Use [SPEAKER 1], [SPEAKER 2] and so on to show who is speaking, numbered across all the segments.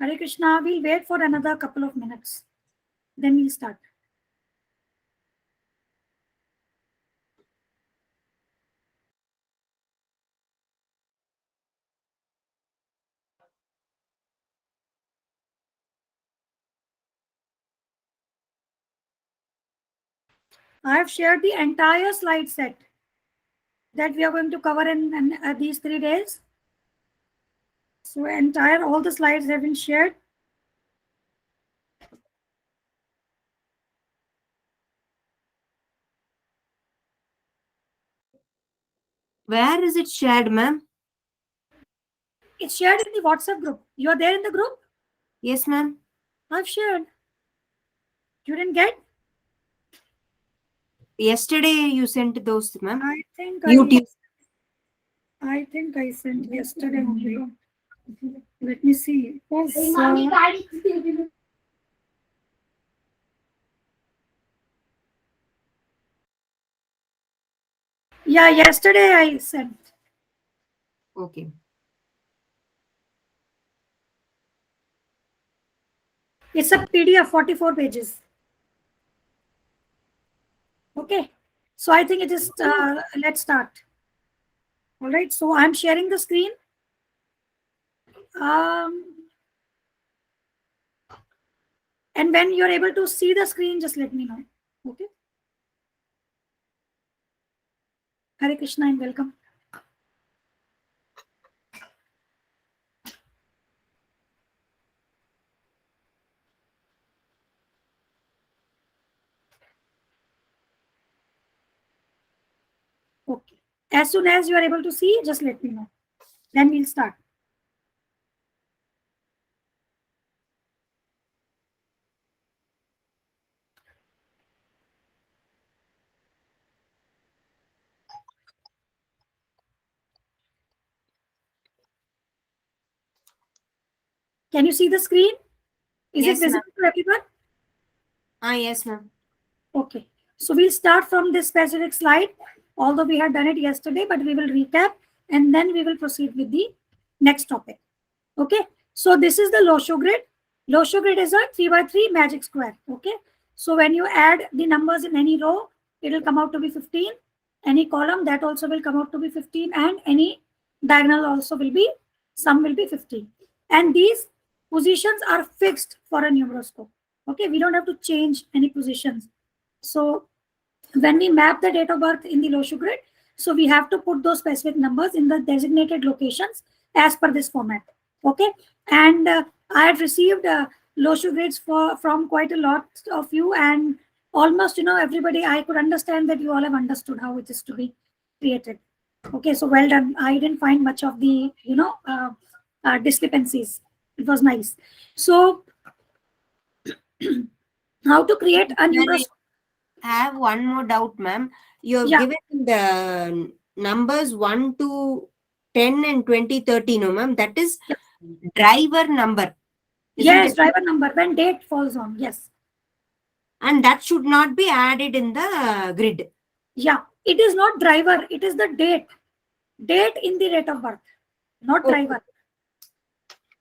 [SPEAKER 1] Hare Krishna. We'll wait for another couple of minutes. Then we'll start. I have shared the entire slide set that we are going to cover in these 3 days. So all the slides have been shared.
[SPEAKER 2] Where is it shared, ma'am?
[SPEAKER 1] It's shared in the WhatsApp group. You are there in the group?
[SPEAKER 2] Yes, ma'am.
[SPEAKER 1] I've shared. You didn't get?
[SPEAKER 2] Yesterday you sent those, ma'am.
[SPEAKER 1] I think I sent yesterday only. Let me see. Yeah, yesterday I sent.
[SPEAKER 2] Okay.
[SPEAKER 1] It's a PDF, 44 pages. Okay. So I think it is, let's start. All right. So I'm sharing the screen. And when you're able to see the screen, just let me know. Okay. Hare Krishna and welcome. Okay. As soon as you are able to see, just let me know. Then we'll start. Can you see the screen? Is
[SPEAKER 2] Yes,
[SPEAKER 1] it visible to everyone?
[SPEAKER 2] Yes, ma'am.
[SPEAKER 1] Okay. So we'll start from this specific slide, although we had done it yesterday, but we will recap and then we will proceed with the next topic. Okay. So this is the Loshu grid. Loshu grid is a 3x3 magic square. Okay. So when you add the numbers in any row, it will come out to be 15. Any column, that also will come out to be 15, and any diagonal also will be, sum will be 15. And these positions are fixed for a numeroscope. Okay. We don't have to change any positions. So when we map the date of birth in the Loshu grid, so we have to put those specific numbers in the designated locations as per this format. Okay. And I had received Loshu grids from quite a lot of you, and almost, everybody, I could understand that you all have understood how it is to be created. Okay. So well done. I didn't find much of the, discrepancies. It was nice. So how to create a numeroscope?
[SPEAKER 2] I have one more doubt, ma'am. You've
[SPEAKER 1] Yeah.
[SPEAKER 2] given the numbers 1 to 10 and 20, 30, no, ma'am. That is driver number.
[SPEAKER 1] Yes, driver number when date falls on. Yes.
[SPEAKER 2] And that should not be added in the grid.
[SPEAKER 1] Yeah, it is not driver. It is the date. Date in the date of birth, not driver.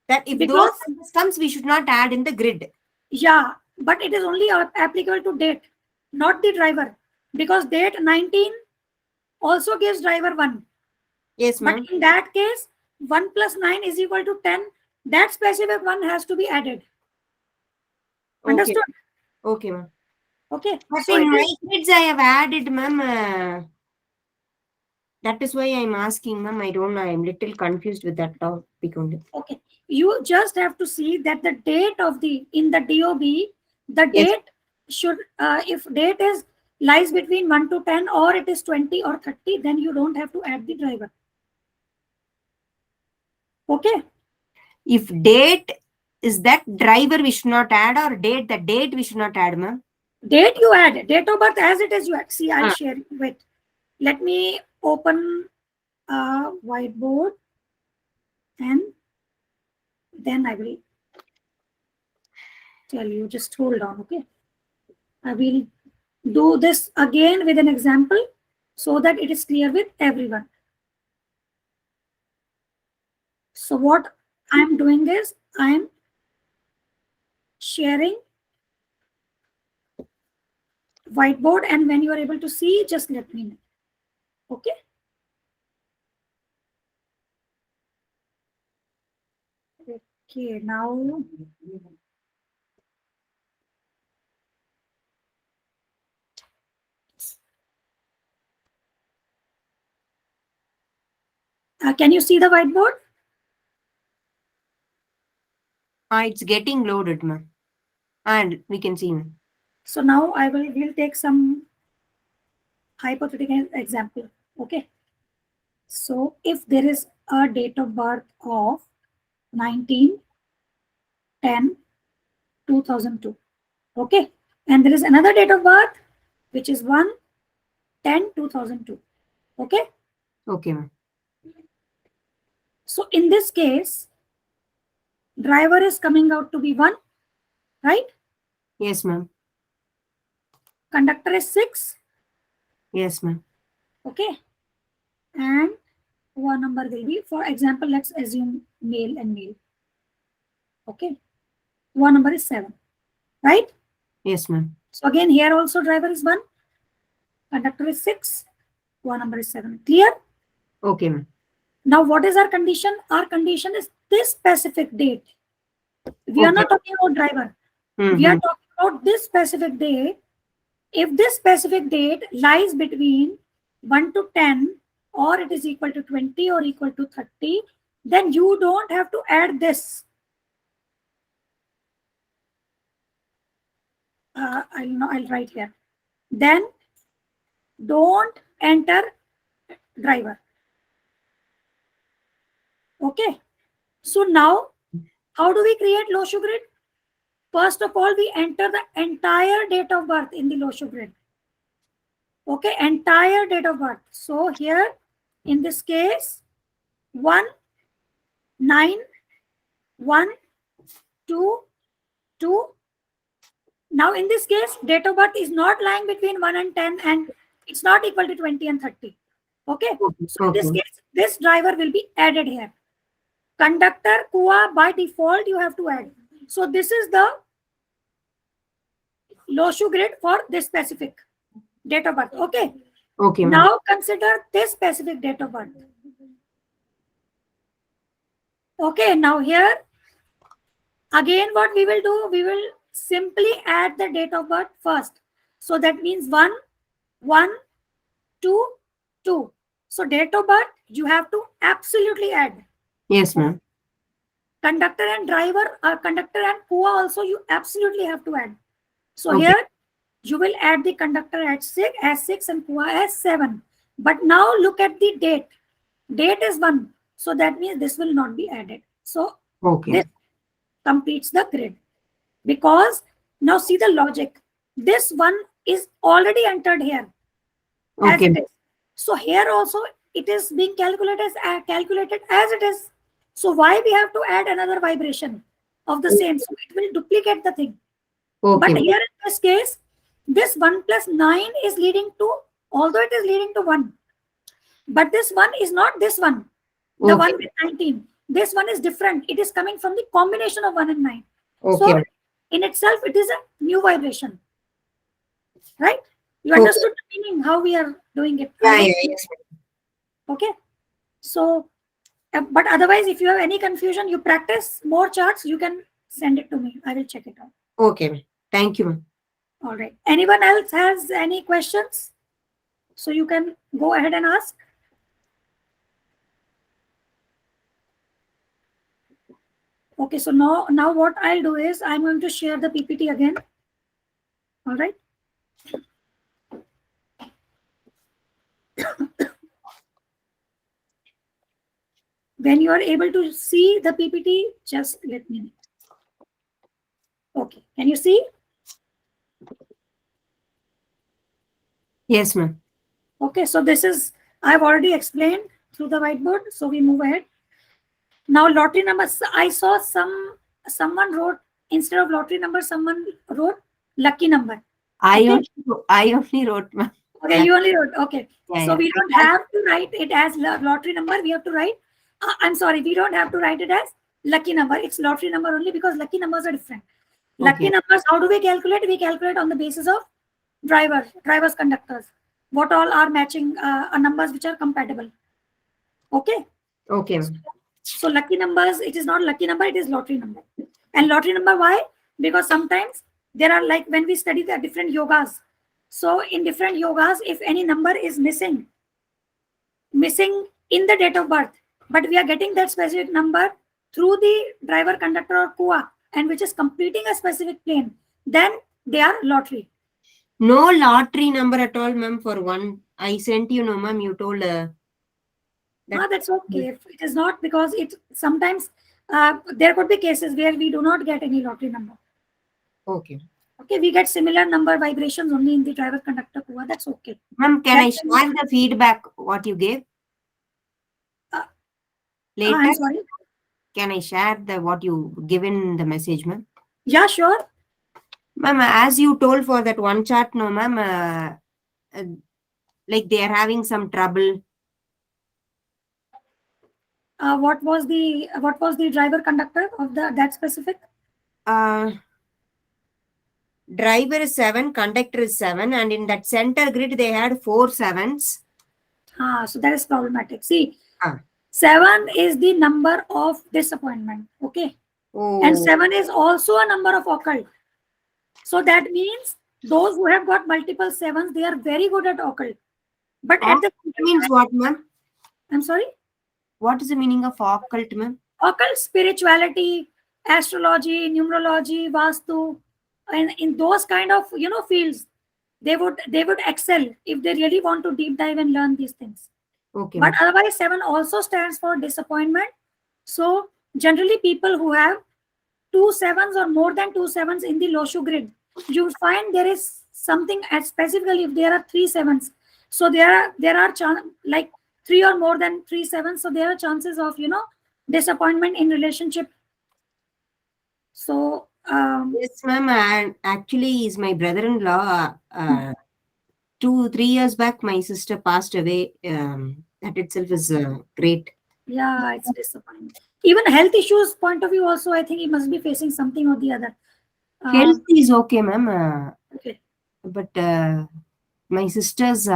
[SPEAKER 2] That if
[SPEAKER 1] Because
[SPEAKER 2] those numbers comes, we should not add in the grid.
[SPEAKER 1] yeah, but it is only applicable to date, not the driver. Because date 19 also gives driver 1.
[SPEAKER 2] Yes,
[SPEAKER 1] But
[SPEAKER 2] ma'am.
[SPEAKER 1] in that case, 1 plus 9 is equal to 10. That specific one has to be added. Understood?
[SPEAKER 2] Okay, ma'am.
[SPEAKER 1] Okay.
[SPEAKER 2] But
[SPEAKER 1] So
[SPEAKER 2] in my grids, I have added, ma'am. That is why I'm asking, ma'am. I don't know. I'm little confused with that topic only.
[SPEAKER 1] Okay. You just have to see that the date of in the DOB, the date should, if date is lies between 1 to 10 or it is 20 or 30, then you don't have to add the driver. Okay.
[SPEAKER 2] If date is that driver, we should not add, or date, the date we should not add, ma'am.
[SPEAKER 1] Date you add, date of birth as it is you add. See, I'll share it. Wait. Let me open a whiteboard and then I will tell you. Just hold on, okay? I will do this again with an example so that it is clear with everyone. So what I'm doing is I'm sharing whiteboard, and when you are able to see, just let me know. Okay. Okay, now can you see the whiteboard?
[SPEAKER 2] It's getting loaded, ma'am. And we can see, ma'am.
[SPEAKER 1] So now we'll take some hypothetical example. Okay. So if there is a date of birth of 19/10/2002, okay, and there is another date of birth which is 1/10/2002, okay.
[SPEAKER 2] Okay, ma'am.
[SPEAKER 1] So in this case, driver is coming out to be 1, right?
[SPEAKER 2] Yes, ma'am.
[SPEAKER 1] Conductor is 6,
[SPEAKER 2] Yes, ma'am.
[SPEAKER 1] okay, and one number will be, for example, let's assume male and male, okay. One number is 7, right?
[SPEAKER 2] Yes, ma'am.
[SPEAKER 1] So again, here also driver is 1, conductor is 6, one number is 7. Clear?
[SPEAKER 2] Okay, ma'am.
[SPEAKER 1] Now, what is our condition? Our condition is this specific date. We are not talking about driver. We are talking about this specific date. If this specific date lies between 1 to 10, or it is equal to 20 or equal to 30, then you don't have to add this. I'll write here. Then don't enter driver. Okay. So now, how do we create Loshu grid? First of all, we enter the entire date of birth in the Loshu grid. Okay, entire date of birth. So here, in this case, 1, 9, 1, 2, 2. Now in this case, date of birth is not lying between 1 and 10, and it's not equal to 20 and 30. Okay, so in this case, this driver will be added here. Conductor, Kua, by default, you have to add. So this is the Loshu grid for this specific date of birth. Okay.
[SPEAKER 2] Okay, ma'am.
[SPEAKER 1] Now consider this specific date of birth. Okay. Now here, again, what we will do, we will simply add the date of birth first. So that means 1, 1, 2, 2. So date of birth, you have to absolutely add.
[SPEAKER 2] Yes, ma'am.
[SPEAKER 1] Conductor and driver, conductor and Kua also, you absolutely have to add. So
[SPEAKER 2] Okay.
[SPEAKER 1] here, you will add the conductor at 6 as 6 and Kua as 7. But now look at the date. Date is 1. So that means this will not be added. So this completes the grid. Because now see the logic. This one is already entered here. As it is. So here also it is being calculated as it is. So why we have to add another vibration of the same? So it will duplicate the thing. But here in this case, this 1 plus 9 is leading to, although it is leading to 1, but this one is not this one, the one with 19. This one is different. It is coming from the combination of 1 and 9. So in itself, it is a new vibration. Right? You understood the meaning, how we are doing it.
[SPEAKER 2] Yes.
[SPEAKER 1] Okay. So, but otherwise, if you have any confusion, you practice more charts, you can send it to me. I will check it out.
[SPEAKER 2] Okay. Thank you, ma'am.
[SPEAKER 1] All right. Anyone else has any questions? So you can go ahead and ask. Okay, so now what I'll do is I'm going to share the PPT again. All right. When you are able to see the PPT, just let me know. Okay, can you see?
[SPEAKER 2] Yes, ma'am.
[SPEAKER 1] Okay, so this is, I've already explained through the whiteboard. So we move ahead. Now lottery numbers, I saw someone wrote, instead of lottery number, someone wrote lucky number.
[SPEAKER 2] I only wrote, ma'am.
[SPEAKER 1] Okay, you only wrote. Okay, so we don't have to write it as lottery number. We have to write, I'm sorry, we don't have to write it as lucky number. It's lottery number only because lucky numbers are different. Lucky
[SPEAKER 2] Okay.
[SPEAKER 1] numbers, how do we calculate? We calculate on the basis of drivers, conductors. What all are matching numbers which are compatible. Okay.
[SPEAKER 2] Okay, ma'am.
[SPEAKER 1] So lucky numbers, it is not lucky number, it is lottery number. And lottery number, why? Because sometimes there are, like when we study the different yogas. So in different yogas, if any number is missing in the date of birth, but we are getting that specific number through the driver, conductor, or kua, and which is completing a specific plane, then they are lottery.
[SPEAKER 2] No lottery number at all, ma'am. For one, I sent you, no, ma'am. You told that.
[SPEAKER 1] That's okay. If it is not, because it sometimes there could be cases where we do not get any lottery number.
[SPEAKER 2] Okay.
[SPEAKER 1] Okay, we get similar number vibrations only in the driver, conductor, kua. That's okay.
[SPEAKER 2] Ma'am, can I share the feedback what you gave later?
[SPEAKER 1] I'm sorry.
[SPEAKER 2] Can I share the what you given the message, ma'am?
[SPEAKER 1] Yeah, sure.
[SPEAKER 2] Ma'am, as you told for that one chart, no, ma'am, like they are having some trouble.
[SPEAKER 1] What was the driver, conductor of that specific?
[SPEAKER 2] Driver is 7, conductor is 7, and in that center grid they had 4 7s.
[SPEAKER 1] So that is problematic. See, 7 is the number of disappointment. Okay.
[SPEAKER 2] Oh.
[SPEAKER 1] And 7 is also a number of occult. So that means those who have got multiple 7s, they are very good at occult. But at the
[SPEAKER 2] means what, ma'am?
[SPEAKER 1] I'm sorry?
[SPEAKER 2] What is the meaning of occult, ma'am?
[SPEAKER 1] Occult, spirituality, astrology, numerology, vastu, and in those kind of fields, they would excel if they really want to deep dive and learn these things.
[SPEAKER 2] Okay.
[SPEAKER 1] But otherwise, 7 also stands for disappointment. So generally, people who have 2 7s or more than 2 7s in the Loshu grid, you find there is something as specifically if there are 3 7s. So there are like 3 or more than 3 7s. So there are chances of disappointment in relationship. So
[SPEAKER 2] yes, ma'am. And actually, is my brother-in-law. 2-3 years back, my sister passed away. That itself is great.
[SPEAKER 1] Yeah, it's disappointing. Even health issues point of view, also, I think he must be facing something or the other.
[SPEAKER 2] Health is okay, ma'am.
[SPEAKER 1] Okay.
[SPEAKER 2] But my sister's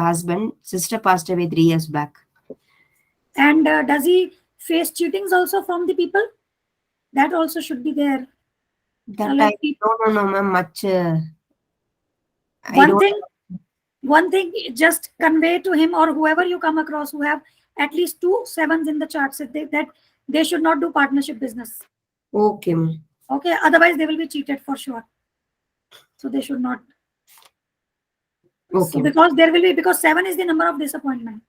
[SPEAKER 2] sister passed away 3 years back.
[SPEAKER 1] And does he face cheatings also from the people? That also should be there.
[SPEAKER 2] That I don't know, ma'am. Much.
[SPEAKER 1] One thing, just convey to him or whoever you come across who have at least 2 7s in the charts that they should not do partnership business.
[SPEAKER 2] Okay, ma'am.
[SPEAKER 1] Okay, otherwise they will be cheated for sure. So they should not.
[SPEAKER 2] Okay.
[SPEAKER 1] So because 7 is the number of disappointment.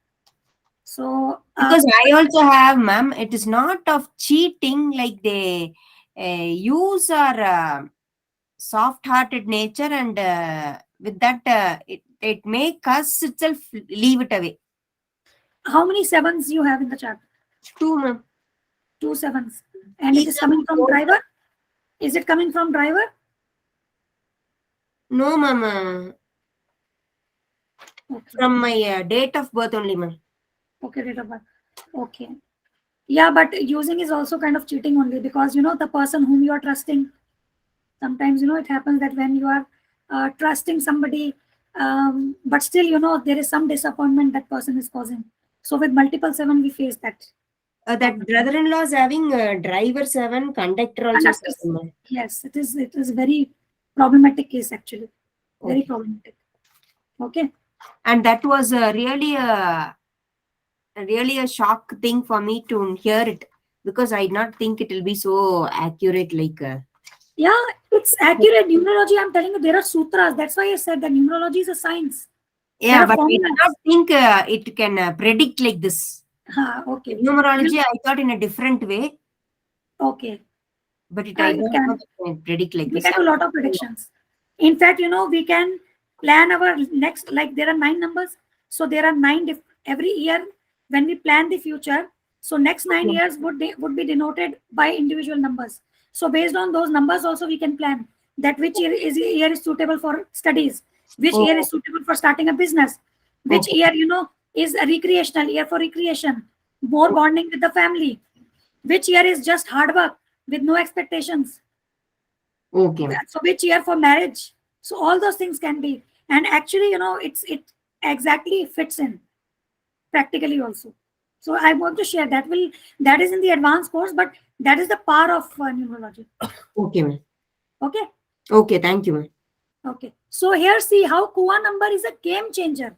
[SPEAKER 1] So
[SPEAKER 2] because I also have, ma'am, it is not of cheating, like they use our soft-hearted nature, and with that it make us itself leave it away.
[SPEAKER 1] How many 7s you have in the chart?
[SPEAKER 2] 2, ma'am.
[SPEAKER 1] 2 7s. And it is coming from driver? Is it coming from driver?
[SPEAKER 2] No, ma'am.
[SPEAKER 1] Okay.
[SPEAKER 2] From my date of birth only, ma'am.
[SPEAKER 1] Okay, date of birth. Okay. Yeah, but using is also kind of cheating only, because the person whom you are trusting, sometimes it happens that when you are trusting somebody, but still there is some disappointment that person is causing. So with multiple 7 we face that.
[SPEAKER 2] That brother-in-law is having driver 7, conductor also 7.
[SPEAKER 1] Yes, it is very problematic case actually. Very problematic. Okay.
[SPEAKER 2] And that was really a shock thing for me to hear it, because I did not think it will be so accurate. Like
[SPEAKER 1] yeah, it's accurate. Numerology, I'm telling you, there are sutras. That's why I said that numerology is a science.
[SPEAKER 2] Yeah, but I did not think it can predict like this.
[SPEAKER 1] Okay.
[SPEAKER 2] Numerology, I thought in a different way.
[SPEAKER 1] Okay.
[SPEAKER 2] But I don't predict like
[SPEAKER 1] we
[SPEAKER 2] this.
[SPEAKER 1] We can do a lot of predictions. In fact, we can plan our next, like there are 9 numbers. So there are 9 every year when we plan the future. So next 9 years would be denoted by individual numbers. So based on those numbers also we can plan that which year is suitable for studies, which year is suitable for starting a business, which year is a recreational year for recreation, more bonding with the family, which year is just hard work with no expectations.
[SPEAKER 2] Okay.
[SPEAKER 1] So which year for marriage? So all those things can be, and actually, it exactly fits in practically also. So I want to share that is in the advanced course, but that is the power of numerology.
[SPEAKER 2] Okay, ma'am.
[SPEAKER 1] Okay.
[SPEAKER 2] Okay, thank you, ma'am.
[SPEAKER 1] Okay. So here, see how Kua number is a game changer.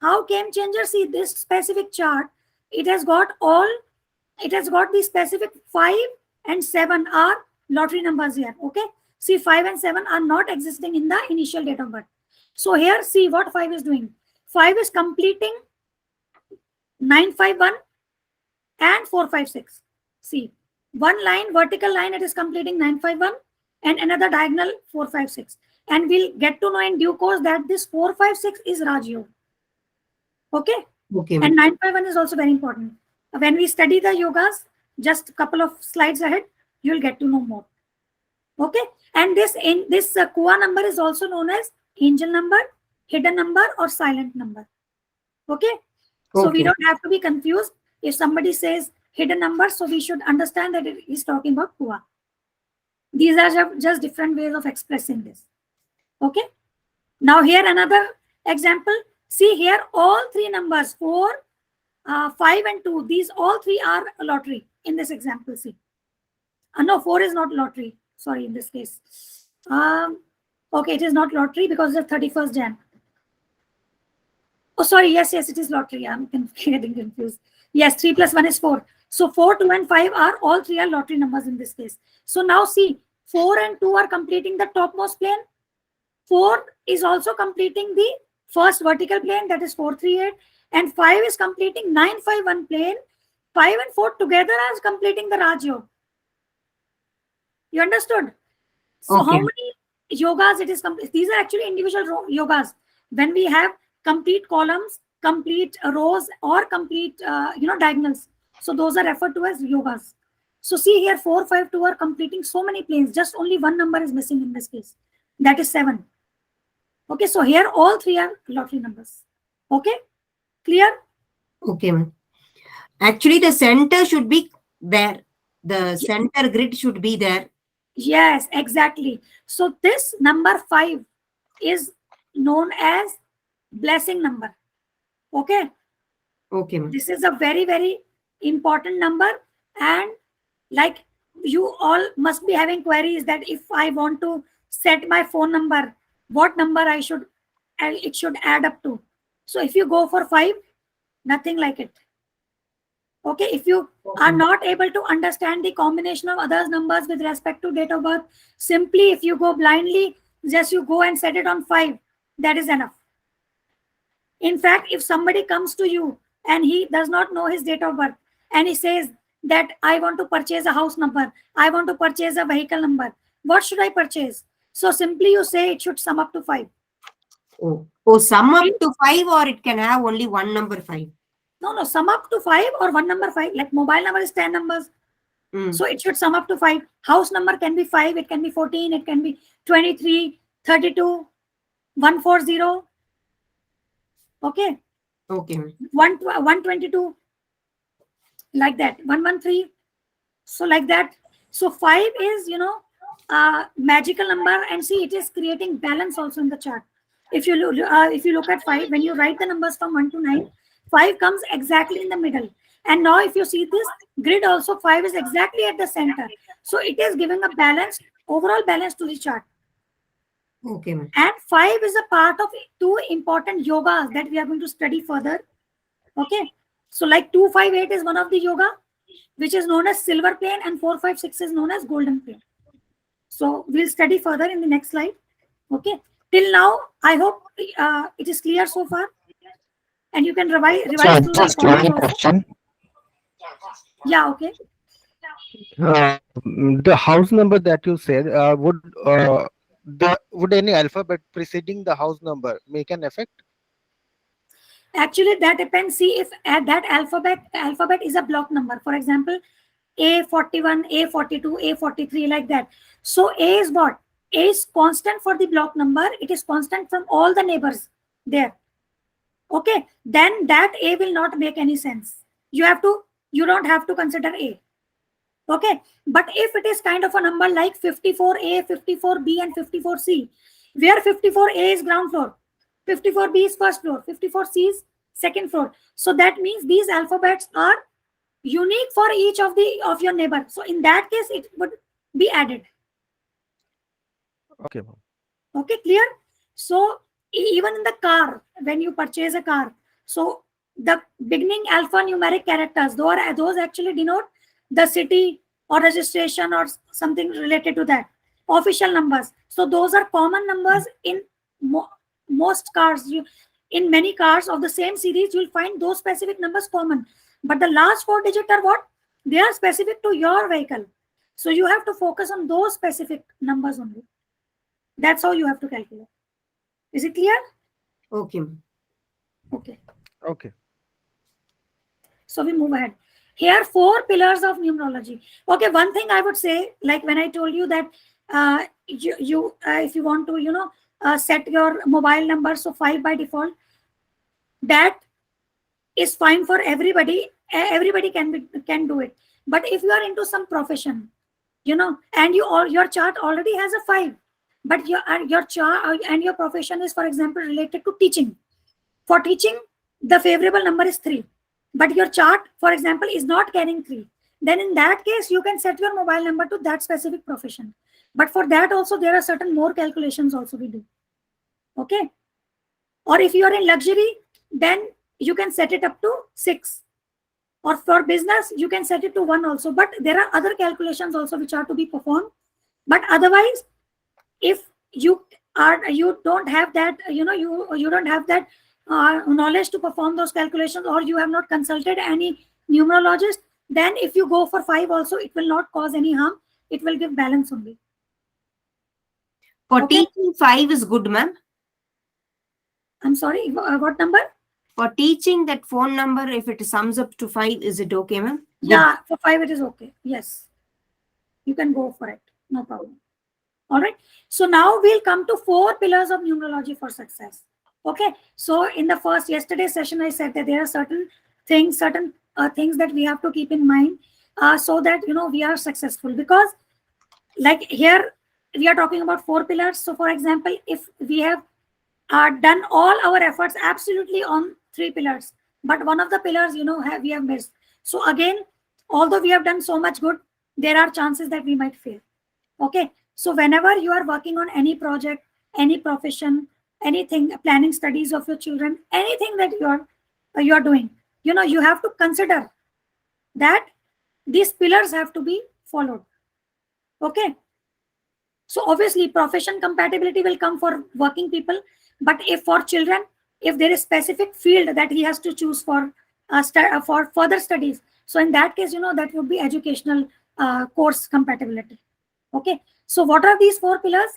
[SPEAKER 1] How game changer? See this specific chart. It has got all. It has got the specific 5 and 7 are lottery numbers here. Okay. See 5 and 7 are not existing in the initial date of birth. So here, see what 5 is doing. 5 is completing 951 and 456. See, one line, vertical line, it is completing 951 and another diagonal 456. And we'll get to know in due course that this 456 is Raj Yoga. Okay.
[SPEAKER 2] Okay,
[SPEAKER 1] And
[SPEAKER 2] ma'am.
[SPEAKER 1] 951 is also very important. When we study the yogas, just a couple of slides ahead, you'll get to know more. Okay. And this Kua number is also known as angel number, hidden number, or silent number. Okay. So we
[SPEAKER 2] Okay.
[SPEAKER 1] don't have to be confused. If somebody says hidden number, so we should understand that it is talking about Kua. These are just different ways of expressing this. Okay. Now here another example. See here all three numbers 4, 5 and 2. These all three are lottery in this example. See. No, 4 is not lottery. Sorry, in this case. Okay, it is not lottery because it's 31st Jan. Oh, sorry. Yes, it is lottery. I'm getting confused. Yes, 3 plus 1 is 4. So 4, 2, and 5 are all three are lottery numbers in this case. So now see, 4 and 2 are completing the topmost plane. 4 is also completing the first vertical plane, that is 438, and 5 is completing 951 plane. 5 and 4 together are completing the Raj Yoga. You understood? So
[SPEAKER 2] Okay.
[SPEAKER 1] how many yogas it is complete? These are actually individual yogas. When we have complete columns, complete rows, or complete diagonals, so those are referred to as yogas. So see here 4, 5, 2 are completing so many planes. Just only one number is missing in this case. That is 7. Okay, so here all three are lottery numbers. Okay, clear?
[SPEAKER 2] Okay, ma'am. Actually, the center should be there. The center grid should be there.
[SPEAKER 1] Yes, exactly. So this number 5 is known as blessing number. Okay,
[SPEAKER 2] Okay, ma'am.
[SPEAKER 1] this is a very, very important number. And like you all must be having queries that if I want to set my phone number, what number it should add up to. So if you go for 5, nothing like it. Okay, if you are not able to understand the combination of others numbers with respect to date of birth, simply if you go blindly, just you go and set it on 5, that is enough. In fact, if somebody comes to you and he does not know his date of birth and he says that I want to purchase a house number, I want to purchase a vehicle number, what should I purchase? So simply you say it should sum up to 5.
[SPEAKER 2] Oh, sum up to 5, or it can have only one number 5.
[SPEAKER 1] No, sum up to 5 or one number 5. Like mobile number is 10 numbers. So it should sum up to 5. House number can be 5, it can be 14, it can be 23, 32, 140. Okay.
[SPEAKER 2] Okay.
[SPEAKER 1] 122. Like that. 113. So like that. So 5 is, magical number, and see it is creating balance also in the chart. If you look at 5, when you write the numbers from 1 to 9, 5 comes exactly in the middle. And now if you see this grid also, 5 is exactly at the center. So it is giving a balance, overall balance to the chart.
[SPEAKER 2] Okay, ma'am.
[SPEAKER 1] And 5 is a part of 2 important yogas that we are going to study further. Okay. So like 258 is one of the yoga, which is known as silver plane, and 456 is known as golden plane. So we'll study further in the next slide. Okay. Till now, I hope it is clear so far. And you can revise through
[SPEAKER 3] Just
[SPEAKER 1] the
[SPEAKER 3] one
[SPEAKER 1] comments also.
[SPEAKER 3] question.
[SPEAKER 1] Yeah, okay.
[SPEAKER 3] The house number that you said, would any alphabet preceding the house number make an effect?
[SPEAKER 1] Actually, that depends. See if that alphabet is a block number. For example, A41, A42, A43, like that. So A is what? A is constant for the block number. It is constant from all the neighbors there. Okay, then that A will not make any sense. You don't have to consider A. Okay, but if it is kind of a number like 54A, 54B, and 54C, where 54A is ground floor, 54B is first floor, 54C is second floor. So that means these alphabets are unique for each of your neighbor. So in that case, it would be added.
[SPEAKER 3] Okay, ma'am.
[SPEAKER 1] Okay, clear? So even in the car, when you purchase a car, so the beginning alphanumeric characters, those actually denote the city or registration or something related to that. Official numbers. So those are common numbers in most cars. In many cars of the same series, you'll find those specific numbers common. But the last four digits are what? They are specific to your vehicle. So you have to focus on those specific numbers only. That's how you have to calculate. Is it clear?
[SPEAKER 2] Okay.
[SPEAKER 1] Okay.
[SPEAKER 3] Okay.
[SPEAKER 1] So we move ahead. Here, 4 pillars of numerology. Okay, one thing I would say, like when I told you that if you want to, set your mobile number, so 5 by default, that is fine for everybody. Everybody can do it. But if you are into some profession, and your chart already has a 5, but your chart and your profession is, for example, related to teaching. For teaching, the favorable number is 3, but your chart, for example, is not carrying 3. Then in that case, you can set your mobile number to that specific profession. But for that also, there are certain more calculations also we do. Okay. Or if you are in luxury, then you can set it up to 6. Or for business, you can set it to 1 also. But there are other calculations also which are to be performed. But otherwise, if you don't have that, you don't have that knowledge to perform those calculations, or you have not consulted any numerologist, then if you go for 5 also, it will not cause any harm. It will give balance only.
[SPEAKER 2] For
[SPEAKER 1] Okay.
[SPEAKER 2] teaching, 5 is good, ma'am.
[SPEAKER 1] I'm sorry, what number?
[SPEAKER 2] For teaching, that phone number, if it sums up to 5, is it okay, ma'am?
[SPEAKER 1] Yeah, for 5 it is okay. Yes, you can go for it. No problem. All right. So now we'll come to 4 pillars of numerology for success. Okay. So in the yesterday's session, I said that there are certain things that we have to keep in mind so that we are successful. Because like here we are talking about 4 pillars. So for example, if we have done all our efforts absolutely on 3 pillars, but one of the pillars we have missed. So again, although we have done so much good, there are chances that we might fail. Okay. So whenever you are working on any project, any profession, anything, planning studies of your children, anything that you are doing, you have to consider that these pillars have to be followed. Okay. So obviously profession compatibility will come for working people, but if for children, if there is specific field that he has to choose for further studies, so in that case, that would be educational course compatibility. Okay. So what are these 4 pillars?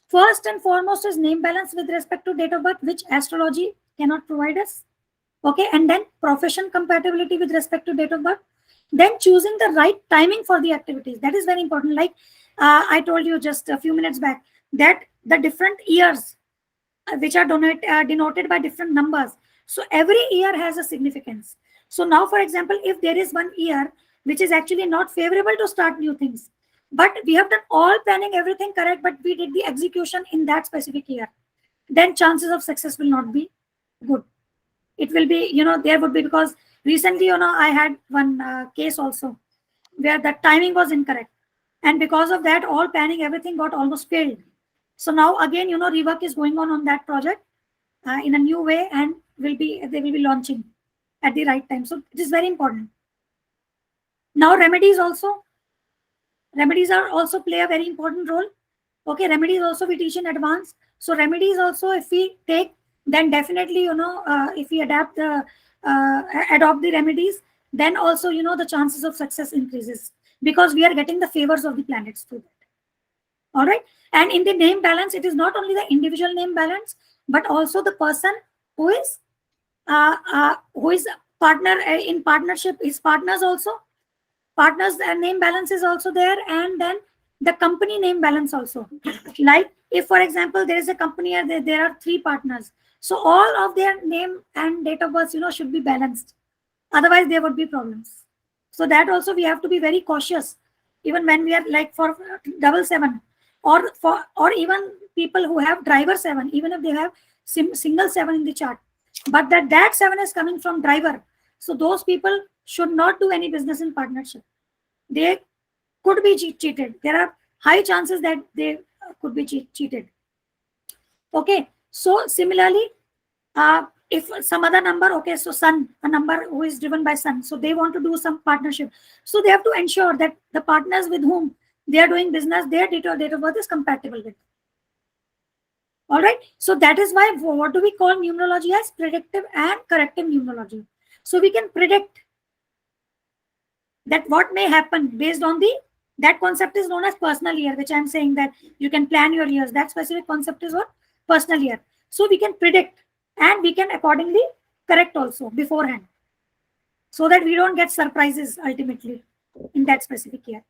[SPEAKER 1] First and foremost is name balance with respect to date of birth, which astrology cannot provide us. Okay. And then profession compatibility with respect to date of birth. Then choosing the right timing for the activities. That is very important. Like I told you just a few minutes back, that the different years which are denoted by different numbers. So every year has a significance. So now, for example, if there is one year which is actually not favorable to start new things, but we have done all planning, everything correct, but we did the execution in that specific year, then chances of success will not be good. It will be, there would be, because recently, I had one case also where the timing was incorrect. And because of that, all planning, everything got almost failed. So now again, rework is going on that project in a new way, and they will be launching at the right time. So it is very important. Now remedies are also play a very important role. Okay, remedies also we teach in advance. So remedies also, if we take, then definitely, if we adopt the remedies, then also, the chances of success increases, because we are getting the favors of the planets through that. All right. And in the name balance, it is not only the individual name balance, but also the person who is partner in partnership, his partners also. Partners name balance is also there, and then the company name balance also. Like if, for example, there is a company and there are 3 partners, so all of their name and date of birth, should be balanced. Otherwise, there would be problems. So that also we have to be very cautious even when we are like for 777, or even people who have driver 7, even if they have single 7 in the chart, but that 7 is coming from driver, so those people should not do any business in partnership. They could be cheated. There are high chances that they could be cheated. Okay, so similarly, if some other number, okay, so sun, a number who is driven by sun, so they want to do some partnership, so they have to ensure that the partners with whom they are doing business, their date of birth is compatible with. All right, so that is why what do we call numerology as predictive and corrective numerology. So we can predict that what may happen based on that concept is known as personal year, which I'm saying that you can plan your years. That specific concept is what? Personal year. So we can predict and we can accordingly correct also beforehand, so that we don't get surprises ultimately in that specific year.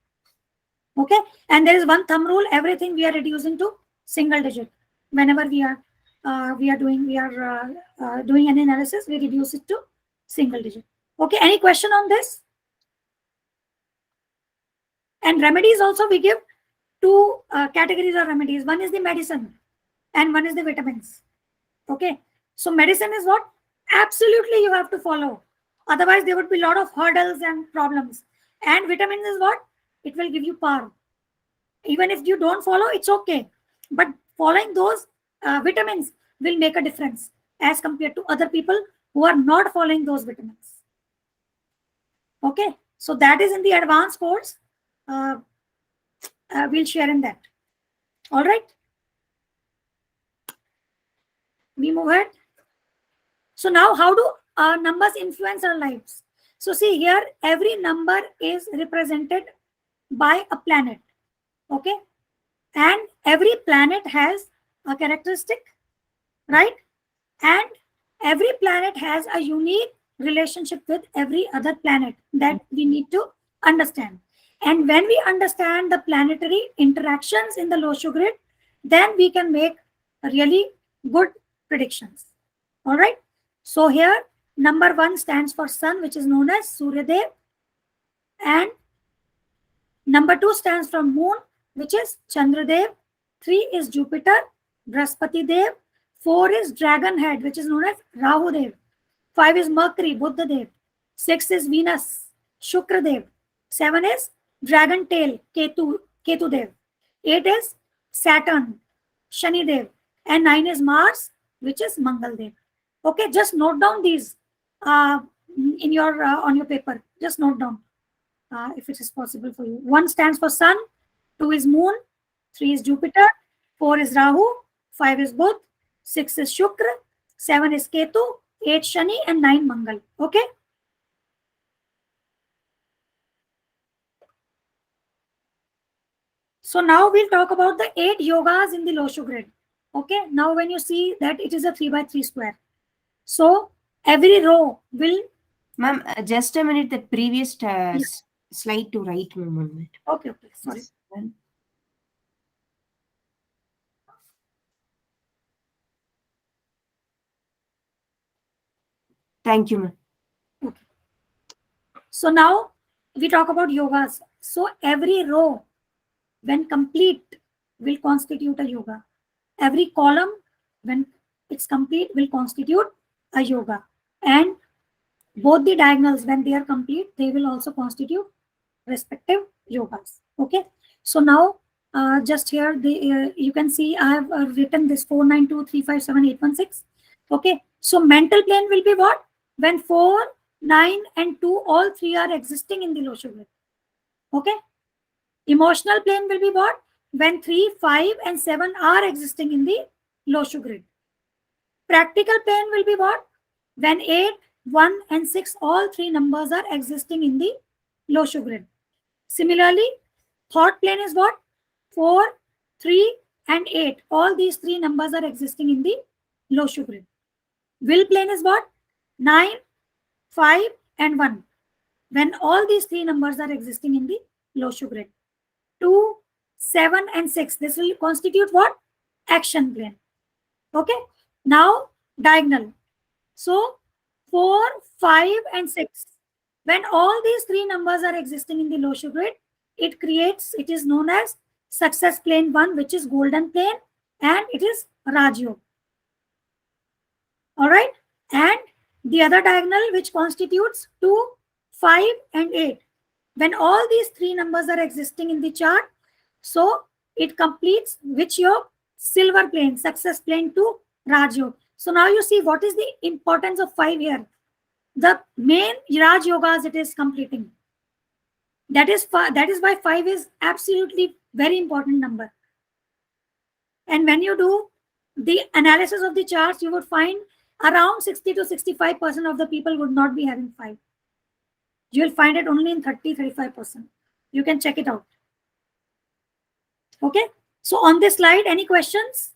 [SPEAKER 1] Okay, and there is one thumb rule: everything we are reducing to single digit. Whenever we are doing an analysis, we reduce it to single digit. Okay, any question on this? And remedies also, we give two categories of remedies. One is the medicine and one is the vitamins. Okay, so medicine is what absolutely you have to follow, otherwise there would be a lot of hurdles and problems. And vitamins is what? It will give you power. Even if you don't follow, it's okay, but following those vitamins will make a difference as compared to other people who are not following those vitamins. Okay, so that is in the advanced course. We'll share in that. All right, we move ahead. So now, how do numbers influence our lives? So see here, every number is represented by a planet. Okay, and every planet has a characteristic, right? And every planet has a unique relationship with every other planet that we need to understand. And when we understand the planetary interactions in the Loshu grid, then we can make really good predictions. All right, so here number 1 stands for sun, which is known as Surya Dev, and number 2 stands for moon, which is Chandra Dev. 3 is Jupiter, Brahaspati Dev. 4 is dragon head, which is known as Rahu Dev. 5 is Mercury, Buddha Dev. 6 is Venus, Shukra Dev. 7 is dragon tail, Ketu Dev. 8 is Saturn, Shani Dev. And 9 is Mars, which is Mangal Dev. Okay, just note down these in your on your paper. Just note down if it is possible for you. 1 stands for sun, 2 is moon, 3 is Jupiter, 4 is Rahu, 5 is Buddha, 6 is Shukra, 7 is Ketu, 8 Shani, and 9 Mangal. Okay. So now we'll talk about the 8 yogas in the Loshu grid. Okay. Now when you see that it is a 3x3 square. So every row will.
[SPEAKER 2] Ma'am, just a minute. The previous slide to right, ma'am.
[SPEAKER 1] Okay. Okay. Sorry.
[SPEAKER 2] Thank you, ma'am.
[SPEAKER 1] Okay. So now we talk about yogas. So every row, when complete, will constitute a yoga. Every column, when it's complete, will constitute a yoga. And both the diagonals, when they are complete, they will also constitute respective yogas. Okay. So now, just here, you can see I have written this 4, 9, 2, 3, 5, 7, 8, 1, 6. Okay. So mental plane will be what? When 4, 9, and 2, all 3 are existing in the Loshu grid. Okay. Emotional plane will be what? When 3, 5, and 7 are existing in the Loshu grid. Practical plane will be what? When 8, 1, and 6, all 3 numbers are existing in the Loshu grid. Similarly, thought plane is what? 4, 3, and 8. All these 3 numbers are existing in the Loshu grid. Will plane is what? 9, 5, and 1. When all these 3 numbers are existing in the Loshu grid. 2, 7, and 6. This will constitute what? Action plane. Okay. Now diagonal. So 4, 5, and 6. When all these 3 numbers are existing in the Loshu grid, it creates, it is known as success plane 1, which is golden plane, and it is Raj Yoga. All right. And the other diagonal, which constitutes 2, 5, and 8. When all these three numbers are existing in the chart, so it completes which yoga? Silver plane, success plane 2, Raj Yoga. So now you see what is the importance of 5 here. The main Raj Yogas it is completing. That is why 5 is absolutely very important number. And when you do the analysis of the charts, you would find around 60 to 65% of the people would not be having 5. You will find it only in 30-35%. You can check it out. Okay. So on this slide, any questions?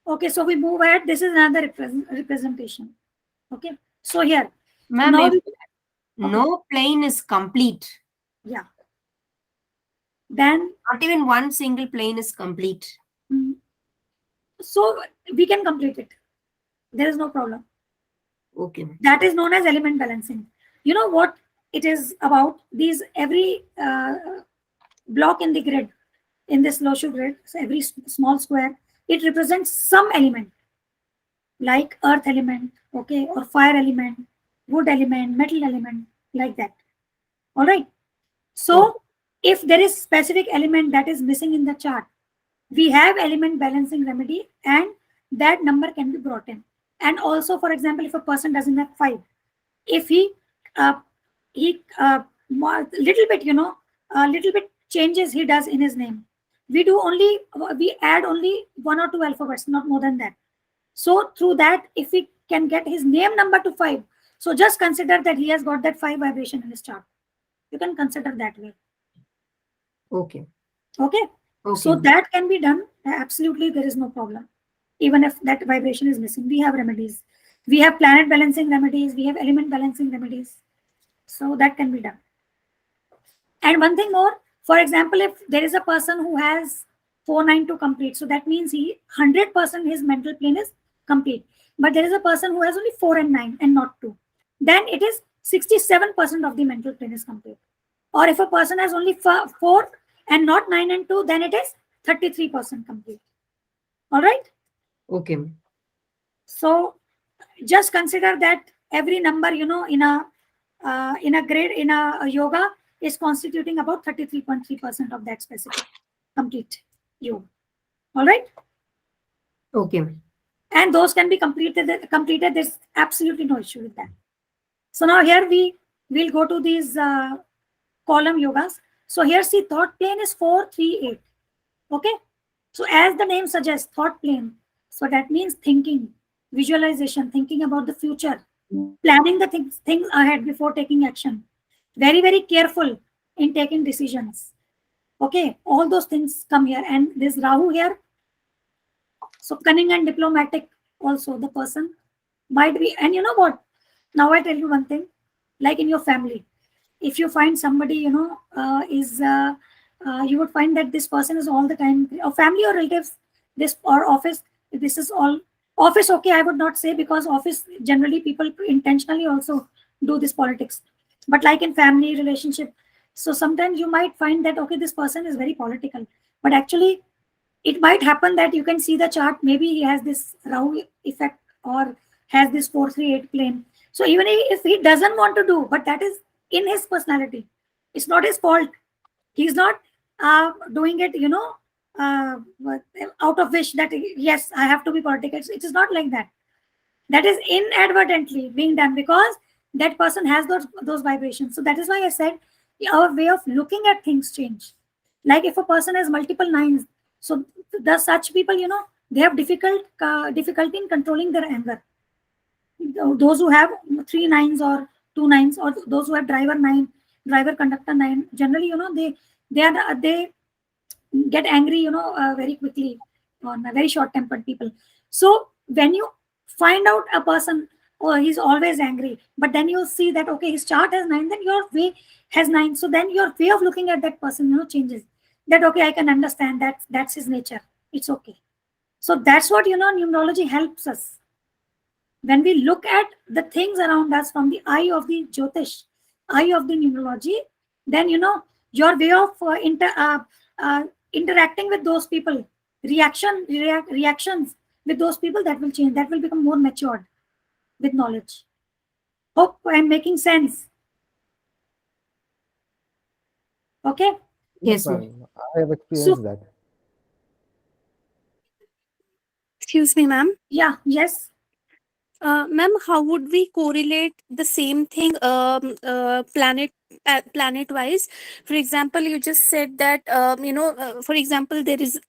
[SPEAKER 1] Okay, so we move ahead. This is another representation. Okay. So here.
[SPEAKER 2] Ma'am,
[SPEAKER 1] now
[SPEAKER 2] if no plane is complete.
[SPEAKER 1] Yeah. Then
[SPEAKER 2] Not even one single plane is complete.
[SPEAKER 1] So we can complete it. There is no problem.
[SPEAKER 2] Okay.
[SPEAKER 1] That is known as element balancing. You know what it is about? These every block in the grid, in this Loshu grid, so every small square, it represents some element, like earth element, okay, or fire element, wood element, metal element, like that. All right. So if there is specific element that is missing in the chart, we have element balancing remedy, and that number can be brought in. And also, for example, if a person doesn't have 5, if he little bit, a little bit changes he does in his name, we add only 1 or 2 alphabets, not more than that. So through that, if we can get his name number to 5, so just consider that he has got that 5 vibration in his chart. You can consider that way.
[SPEAKER 2] Okay.
[SPEAKER 1] Okay. So that can be done. Absolutely, there is no problem. Even if that vibration is missing, we have remedies. We have planet balancing remedies. We have element balancing remedies. So that can be done. And one thing more, for example, if there is a person who has 492 complete, so that means 100% his mental plane is complete. But there is a person who has only 4 and 9 and not 2. Then it is 67% of the mental plane is complete. Or if a person has only 4 and not 9 and 2, then it is 33% complete. All right.
[SPEAKER 2] Okay.
[SPEAKER 1] So just consider that every number, in a grade, in a yoga, is constituting about 33.3% of that specific complete yoga. All right.
[SPEAKER 2] Okay.
[SPEAKER 1] And those can be completed. There's absolutely no issue with that. So now here we will go to these column yogas. So here see, thought plane is 4, 3, 8. Okay. So as the name suggests, thought plane. So that means thinking, visualization, thinking about the future, planning the things ahead before taking action. Very, very careful in taking decisions. Okay. All those things come here. And this Rahu here. So cunning and diplomatic also the person might be. And you know what? Now I tell you one thing, like in your family, if you find somebody, you would find that this person is all the time, or family or relatives, this or office, this is all office. Okay, I would not say, because office generally people intentionally also do this politics. But like in family relationship, so sometimes you might find that, okay, this person is very political, but actually it might happen that you can see the chart, maybe he has this Rahu effect or has this 438 plane. So even if he doesn't want to do, but that is in his personality, it's not his fault. He's not doing it, out of wish that yes, I have to be political. It is not like that. That is inadvertently being done because that person has those vibrations. So that is why I said our way of looking at things change. Like if a person has multiple 9s, so such people, they have difficulty in controlling their anger. Those who have 3 9s or 2 9s, or those who have driver 9, driver conductor 9, generally, they get angry, very quickly, on very short tempered people. So when you find out a person, oh, he's always angry, but then you see that, okay, his chart has 9, then your way has 9. So then your way of looking at that person, changes. That, okay, I can understand that's his nature. It's okay. So that's what, numerology helps us. When we look at the things around us from the eye of the Jyotish, eye of the numerology, then your way of interacting with those people, reactions with those people, that will change. That will become more matured with knowledge. Hope I'm making sense. Okay.
[SPEAKER 2] Yes, ma'am.
[SPEAKER 4] ma'am. I have
[SPEAKER 1] So
[SPEAKER 4] experienced that.
[SPEAKER 5] Excuse me, ma'am.
[SPEAKER 1] yeah, yes.
[SPEAKER 5] Ma'am, how would we correlate the same thing planet wise? For example, you just said that for example, there is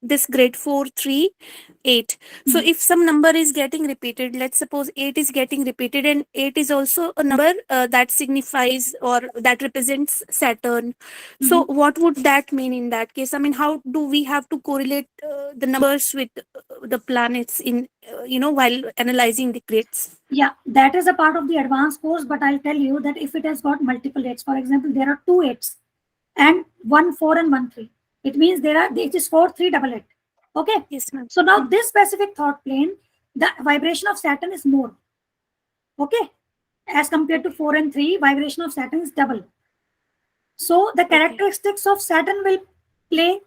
[SPEAKER 5] this grid 438. So
[SPEAKER 1] Mhm.
[SPEAKER 5] if some number is getting repeated, let's suppose 8 is getting repeated, and 8 is also a number that signifies or that represents Saturn. So
[SPEAKER 1] Mhm.
[SPEAKER 5] what would that mean in that case? I mean, how do we have to correlate the numbers with the planets in while analyzing the grids?
[SPEAKER 1] Yeah, that is a part of the advanced course, but I'll tell you that if it has got multiple eights, for example, there are two eights and 1 4 and 1 3. It means it is 4 3 double 8. Okay.
[SPEAKER 5] Yes, ma'am.
[SPEAKER 1] So now this specific thought plane, the vibration of Saturn is more. Okay. As compared to 4 and 3, vibration of Saturn is double. So the characteristics of Saturn will play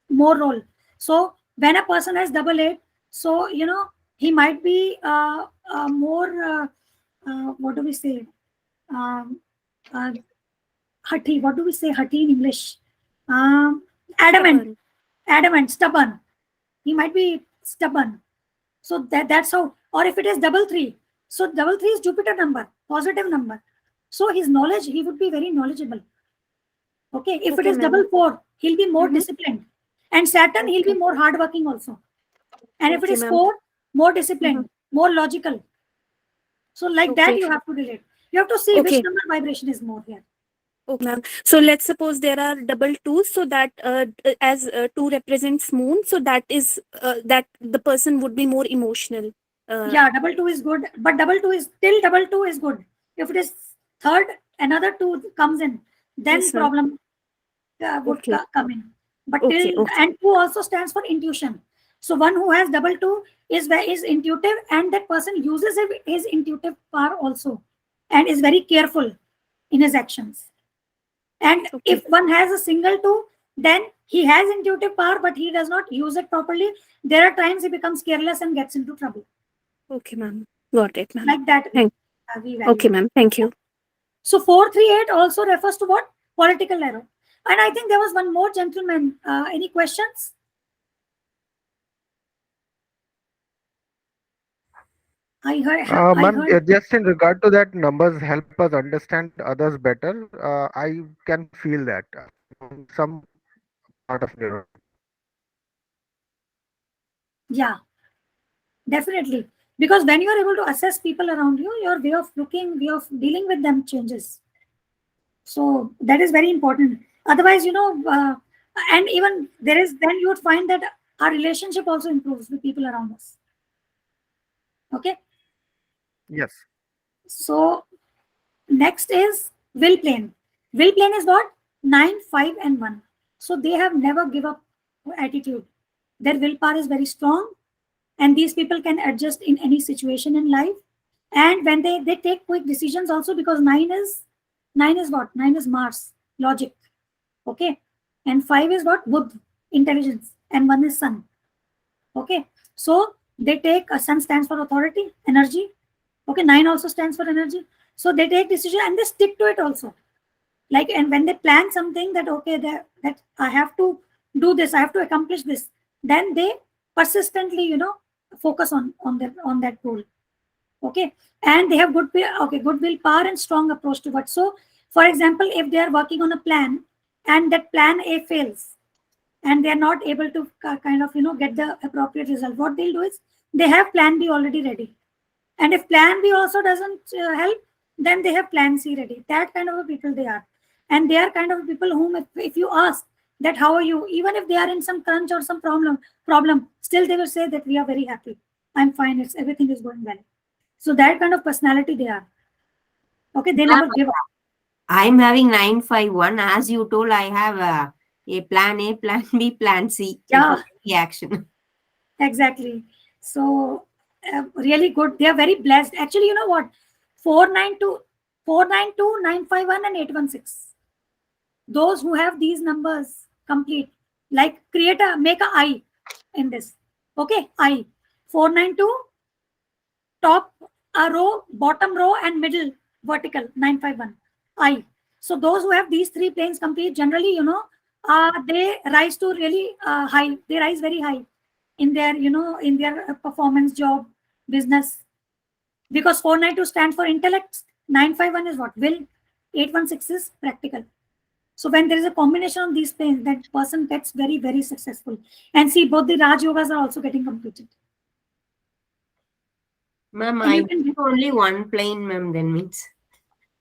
[SPEAKER 1] more role. So when a person has double 8, so he might be more what do we say? Um, uh, Hati. What do we say hati in English? Adamant.
[SPEAKER 5] Stubborn.
[SPEAKER 1] Adamant, stubborn. He might be stubborn. So that's how. Or if it is double 3, so double 3 is Jupiter number, positive number. So his knowledge, he would be very knowledgeable. Okay. If it
[SPEAKER 5] Okay,
[SPEAKER 1] is
[SPEAKER 5] ma'am.
[SPEAKER 1] double 4, he'll be more
[SPEAKER 5] Mhm.
[SPEAKER 1] disciplined. And Saturn, he'll be
[SPEAKER 5] Okay.
[SPEAKER 1] more hardworking also. And if it
[SPEAKER 5] Okay,
[SPEAKER 1] is
[SPEAKER 5] ma'am.
[SPEAKER 1] 4, more
[SPEAKER 5] Mhm.
[SPEAKER 1] disciplined, more logical. So like that,
[SPEAKER 5] Okay.
[SPEAKER 1] you have to relate. You have to see which
[SPEAKER 5] Okay.
[SPEAKER 1] number vibration is more here.
[SPEAKER 5] Okay, ma'am. So let's suppose there are double twos, so that as two represents moon, so that is that the person would be more emotional.
[SPEAKER 1] Yeah, double 2 is good, but double 2 is good. If it is third, another 2 comes in, then
[SPEAKER 5] Yes, ma'am.
[SPEAKER 1] problem would
[SPEAKER 5] Okay.
[SPEAKER 1] come in. But
[SPEAKER 5] Okay.
[SPEAKER 1] till,
[SPEAKER 5] Okay.
[SPEAKER 1] and 2 also stands for intuition. So one who has double 2 is intuitive, and that person uses his intuitive power also, and is very careful in his actions. And
[SPEAKER 5] Okay.
[SPEAKER 1] if one has a single 2, then he has intuitive power, but he does not use it properly. There are times he becomes careless and gets into trouble.
[SPEAKER 5] Okay, ma'am. Got it, ma'am.
[SPEAKER 1] Like that
[SPEAKER 5] Thank.
[SPEAKER 1] we
[SPEAKER 5] Okay,
[SPEAKER 1] value.
[SPEAKER 5] ma'am. Thank you.
[SPEAKER 1] So 438 also refers to what? Political error. And I think there was one more gentleman. Any questions? I heard. I
[SPEAKER 3] Ma'am,
[SPEAKER 1] heard.
[SPEAKER 3] just in regard to that, numbers help us understand others better. I can feel that some part of neuro.
[SPEAKER 1] Yeah, definitely. Because when you are able to assess people around you, your way of looking, way of dealing with them changes. So that is very important. Otherwise, and even there is, then you would find that our relationship also improves with people around us. Okay.
[SPEAKER 3] Yes.
[SPEAKER 1] So next is will plane. Will plane is what? 9, 5, and 1. So they have never give up attitude. Their willpower is very strong, and these people can adjust in any situation in life. And when they take quick decisions also, because 9 is what? 9 is Mars, logic. Okay. And 5 is what? Buddh, intelligence. And 1 is Sun. Okay. So they take, Sun stands for authority, energy. Okay. 9 also stands for energy. So they take decision and they stick to it also. Like, and when they plan something that, okay, that I have to do this, I have to accomplish this, then they persistently, focus on that goal. Okay. And they have good willpower and strong approach to what. So for example, if they are working on a plan and that plan A fails, and they are not able to kind of get the appropriate result, what they'll do is they have plan B already ready. And if plan B also doesn't help, then they have plan C ready. That kind of a people they are. And they are kind of people whom if you ask that how are you, even if they are in some crunch or some problem, still they will say that we are very happy. I'm fine. Everything is going well. So that kind of personality they are. Okay, they
[SPEAKER 2] Ma'am,
[SPEAKER 1] never give up.
[SPEAKER 2] I'm having 951. As you told, I have a plan A, plan B, plan C.
[SPEAKER 1] Yeah,
[SPEAKER 2] For the action.
[SPEAKER 1] exactly. So really good. They are very blessed. Actually, you know what? 492, 492, 951, and 816. Those who have these numbers complete, like make a I in this. Okay, I. 492, top a row, bottom row, and middle vertical, 951. I. So those who have these three planes complete, generally, they rise to really high. They rise very high in their, in their performance, job, business. Because 492 stands for intellect, 951 is what? Will, 816 is practical. So when there is a combination of these planes, that person gets very, very successful. And see, both the Raj Yogas are also getting completed.
[SPEAKER 2] Ma'am,
[SPEAKER 1] And
[SPEAKER 2] I
[SPEAKER 1] you can
[SPEAKER 2] have only one plane, ma'am, then means.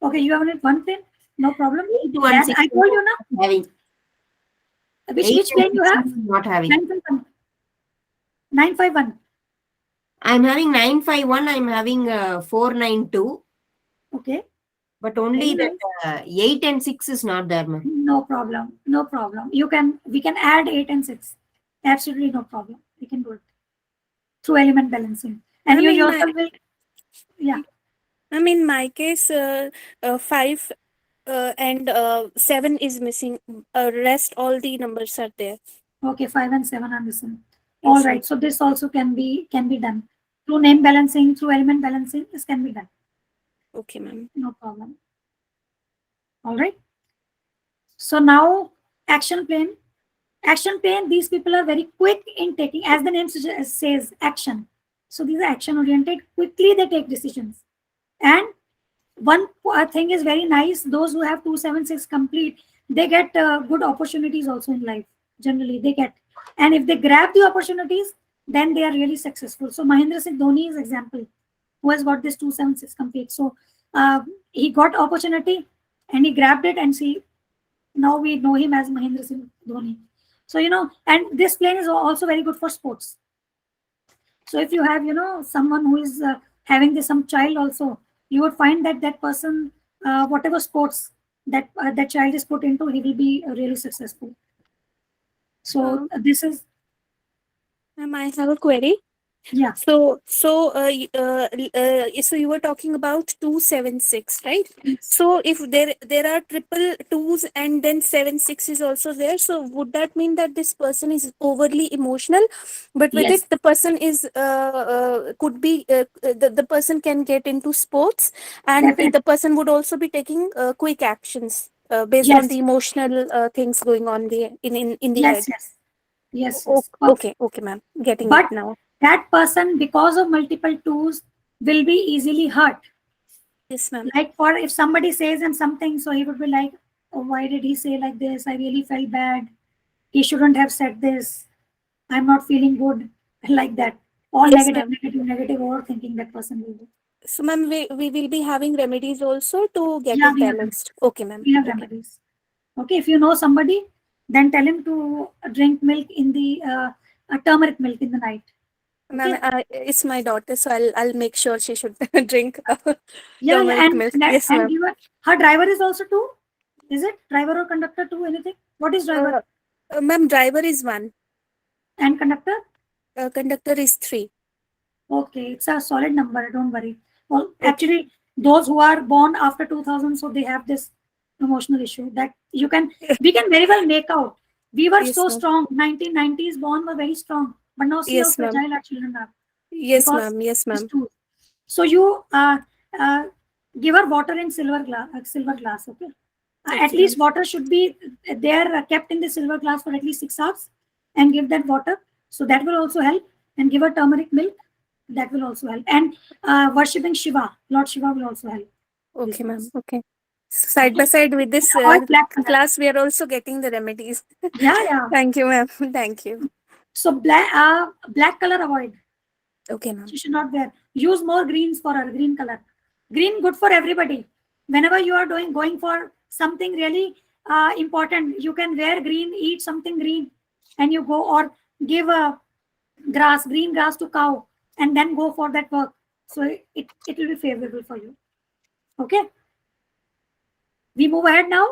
[SPEAKER 1] Okay, you have only one plane? No problem.
[SPEAKER 2] 816
[SPEAKER 1] Then I told you now.
[SPEAKER 2] having.
[SPEAKER 1] Which plane you have?
[SPEAKER 2] 816 not having.
[SPEAKER 1] 951. 951.
[SPEAKER 2] I'm having 951. I'm having 492.
[SPEAKER 1] Okay.
[SPEAKER 2] But only
[SPEAKER 1] Very
[SPEAKER 2] that 8 and 6 is not there, ma'am.
[SPEAKER 1] No problem. No problem. We can add 8 and 6. Absolutely no problem. We can do it through element balancing. And you yourself will, yeah.
[SPEAKER 5] I mean, in my case, 5 and 7 is missing. Rest all the numbers are there.
[SPEAKER 1] Okay, 5 and 7 are missing.
[SPEAKER 5] Yes,
[SPEAKER 1] All right. So this also can be done through name balancing, through element balancing. This can be done.
[SPEAKER 5] Okay, ma'am.
[SPEAKER 1] No problem. All right. So now action plane. Action plane, these people are very quick in taking, as the name says, action. So these are action oriented. Quickly they take decisions. And one thing is very nice. Those who have 276 complete, they get good opportunities also in life. Generally, they get. And if they grab the opportunities, then they are really successful. So Mahendra Singh Dhoni is example, who has got this 276 complete. So he got opportunity and he grabbed it, and see, now we know him as Mahendra Singh Dhoni. So, and this plane is also very good for sports. So if you have, someone who is having this, some child also, you would find that that person, whatever sports that that child is put into, he will be really successful. So this is.
[SPEAKER 5] Ma'am, I have a query.
[SPEAKER 1] Yeah.
[SPEAKER 5] So you were talking about 276, right?
[SPEAKER 1] Yes.
[SPEAKER 5] So if there are triple twos and then 76 is also there, so would that mean that this person is overly emotional? But with
[SPEAKER 1] Yes.
[SPEAKER 5] it, the person is could be the person can get into sports, and
[SPEAKER 1] Definitely.
[SPEAKER 5] the person would also be taking quick actions based
[SPEAKER 1] Yes.
[SPEAKER 5] on the emotional things going on in the head.
[SPEAKER 1] Yes.
[SPEAKER 5] Okay, ma'am, getting
[SPEAKER 1] But
[SPEAKER 5] it now.
[SPEAKER 1] that person, because of multiple twos, will be easily hurt.
[SPEAKER 5] Yes, ma'am.
[SPEAKER 1] Like, for if somebody says him something, so he would be like, oh, why did he say like this? I really felt bad. He shouldn't have said this. I'm not feeling good. Like that. All
[SPEAKER 5] Yes,
[SPEAKER 1] negative overthinking that person will do.
[SPEAKER 5] So, ma'am, we will be having remedies also to get
[SPEAKER 1] Yeah,
[SPEAKER 5] it
[SPEAKER 1] we have
[SPEAKER 5] balanced. Okay, ma'am.
[SPEAKER 1] We have
[SPEAKER 5] Okay.
[SPEAKER 1] remedies. Okay, if you know somebody, then tell him to drink milk in the turmeric milk in the night.
[SPEAKER 5] Ma'am,
[SPEAKER 1] Okay?
[SPEAKER 5] it's my daughter, so I'll make sure she should drink
[SPEAKER 1] Yeah,
[SPEAKER 5] turmeric milk. Yes,
[SPEAKER 1] and
[SPEAKER 5] ma'am.
[SPEAKER 1] give her driver is also two. Is it driver or conductor two? Anything? What is driver?
[SPEAKER 5] Ma'am, driver is 1.
[SPEAKER 1] And conductor?
[SPEAKER 5] Conductor is 3.
[SPEAKER 1] Okay, it's a solid number. Don't worry. Well,
[SPEAKER 5] Okay.
[SPEAKER 1] actually, those who are born after 2000, so they have this emotional issue that we can very well make out. We were
[SPEAKER 5] Yes,
[SPEAKER 1] so
[SPEAKER 5] ma'am.
[SPEAKER 1] strong. 1990s born were very strong, but now see how
[SPEAKER 5] Yes, ma'am.
[SPEAKER 1] fragile our children are.
[SPEAKER 5] Yes,
[SPEAKER 1] Because
[SPEAKER 5] ma'am. Yes,
[SPEAKER 1] it's
[SPEAKER 5] ma'am.
[SPEAKER 1] too. So you give her water in silver glass. Okay. At
[SPEAKER 5] Okay,
[SPEAKER 1] least
[SPEAKER 5] ma'am.
[SPEAKER 1] water should be there, kept in the silver glass for at least 6 hours, and give that water. So that will also help. And give her turmeric milk. That will also help. And worshipping Shiva, Lord Shiva, will also help.
[SPEAKER 5] Okay, ma'am. Okay. Side by side with this
[SPEAKER 1] Avoid black color.
[SPEAKER 5] class, we are also getting the remedies.
[SPEAKER 1] Yeah.
[SPEAKER 5] Thank you, ma'am. Thank you.
[SPEAKER 1] So black color avoid.
[SPEAKER 5] Okay, ma'am.
[SPEAKER 1] She should not wear. Use more greens for her, green color. Green good for everybody. Whenever you are going for something really important, you can wear green, eat something green, and you go, or give a green grass to cow, and then go for that work. So it will be favorable for you. Okay. We move ahead now.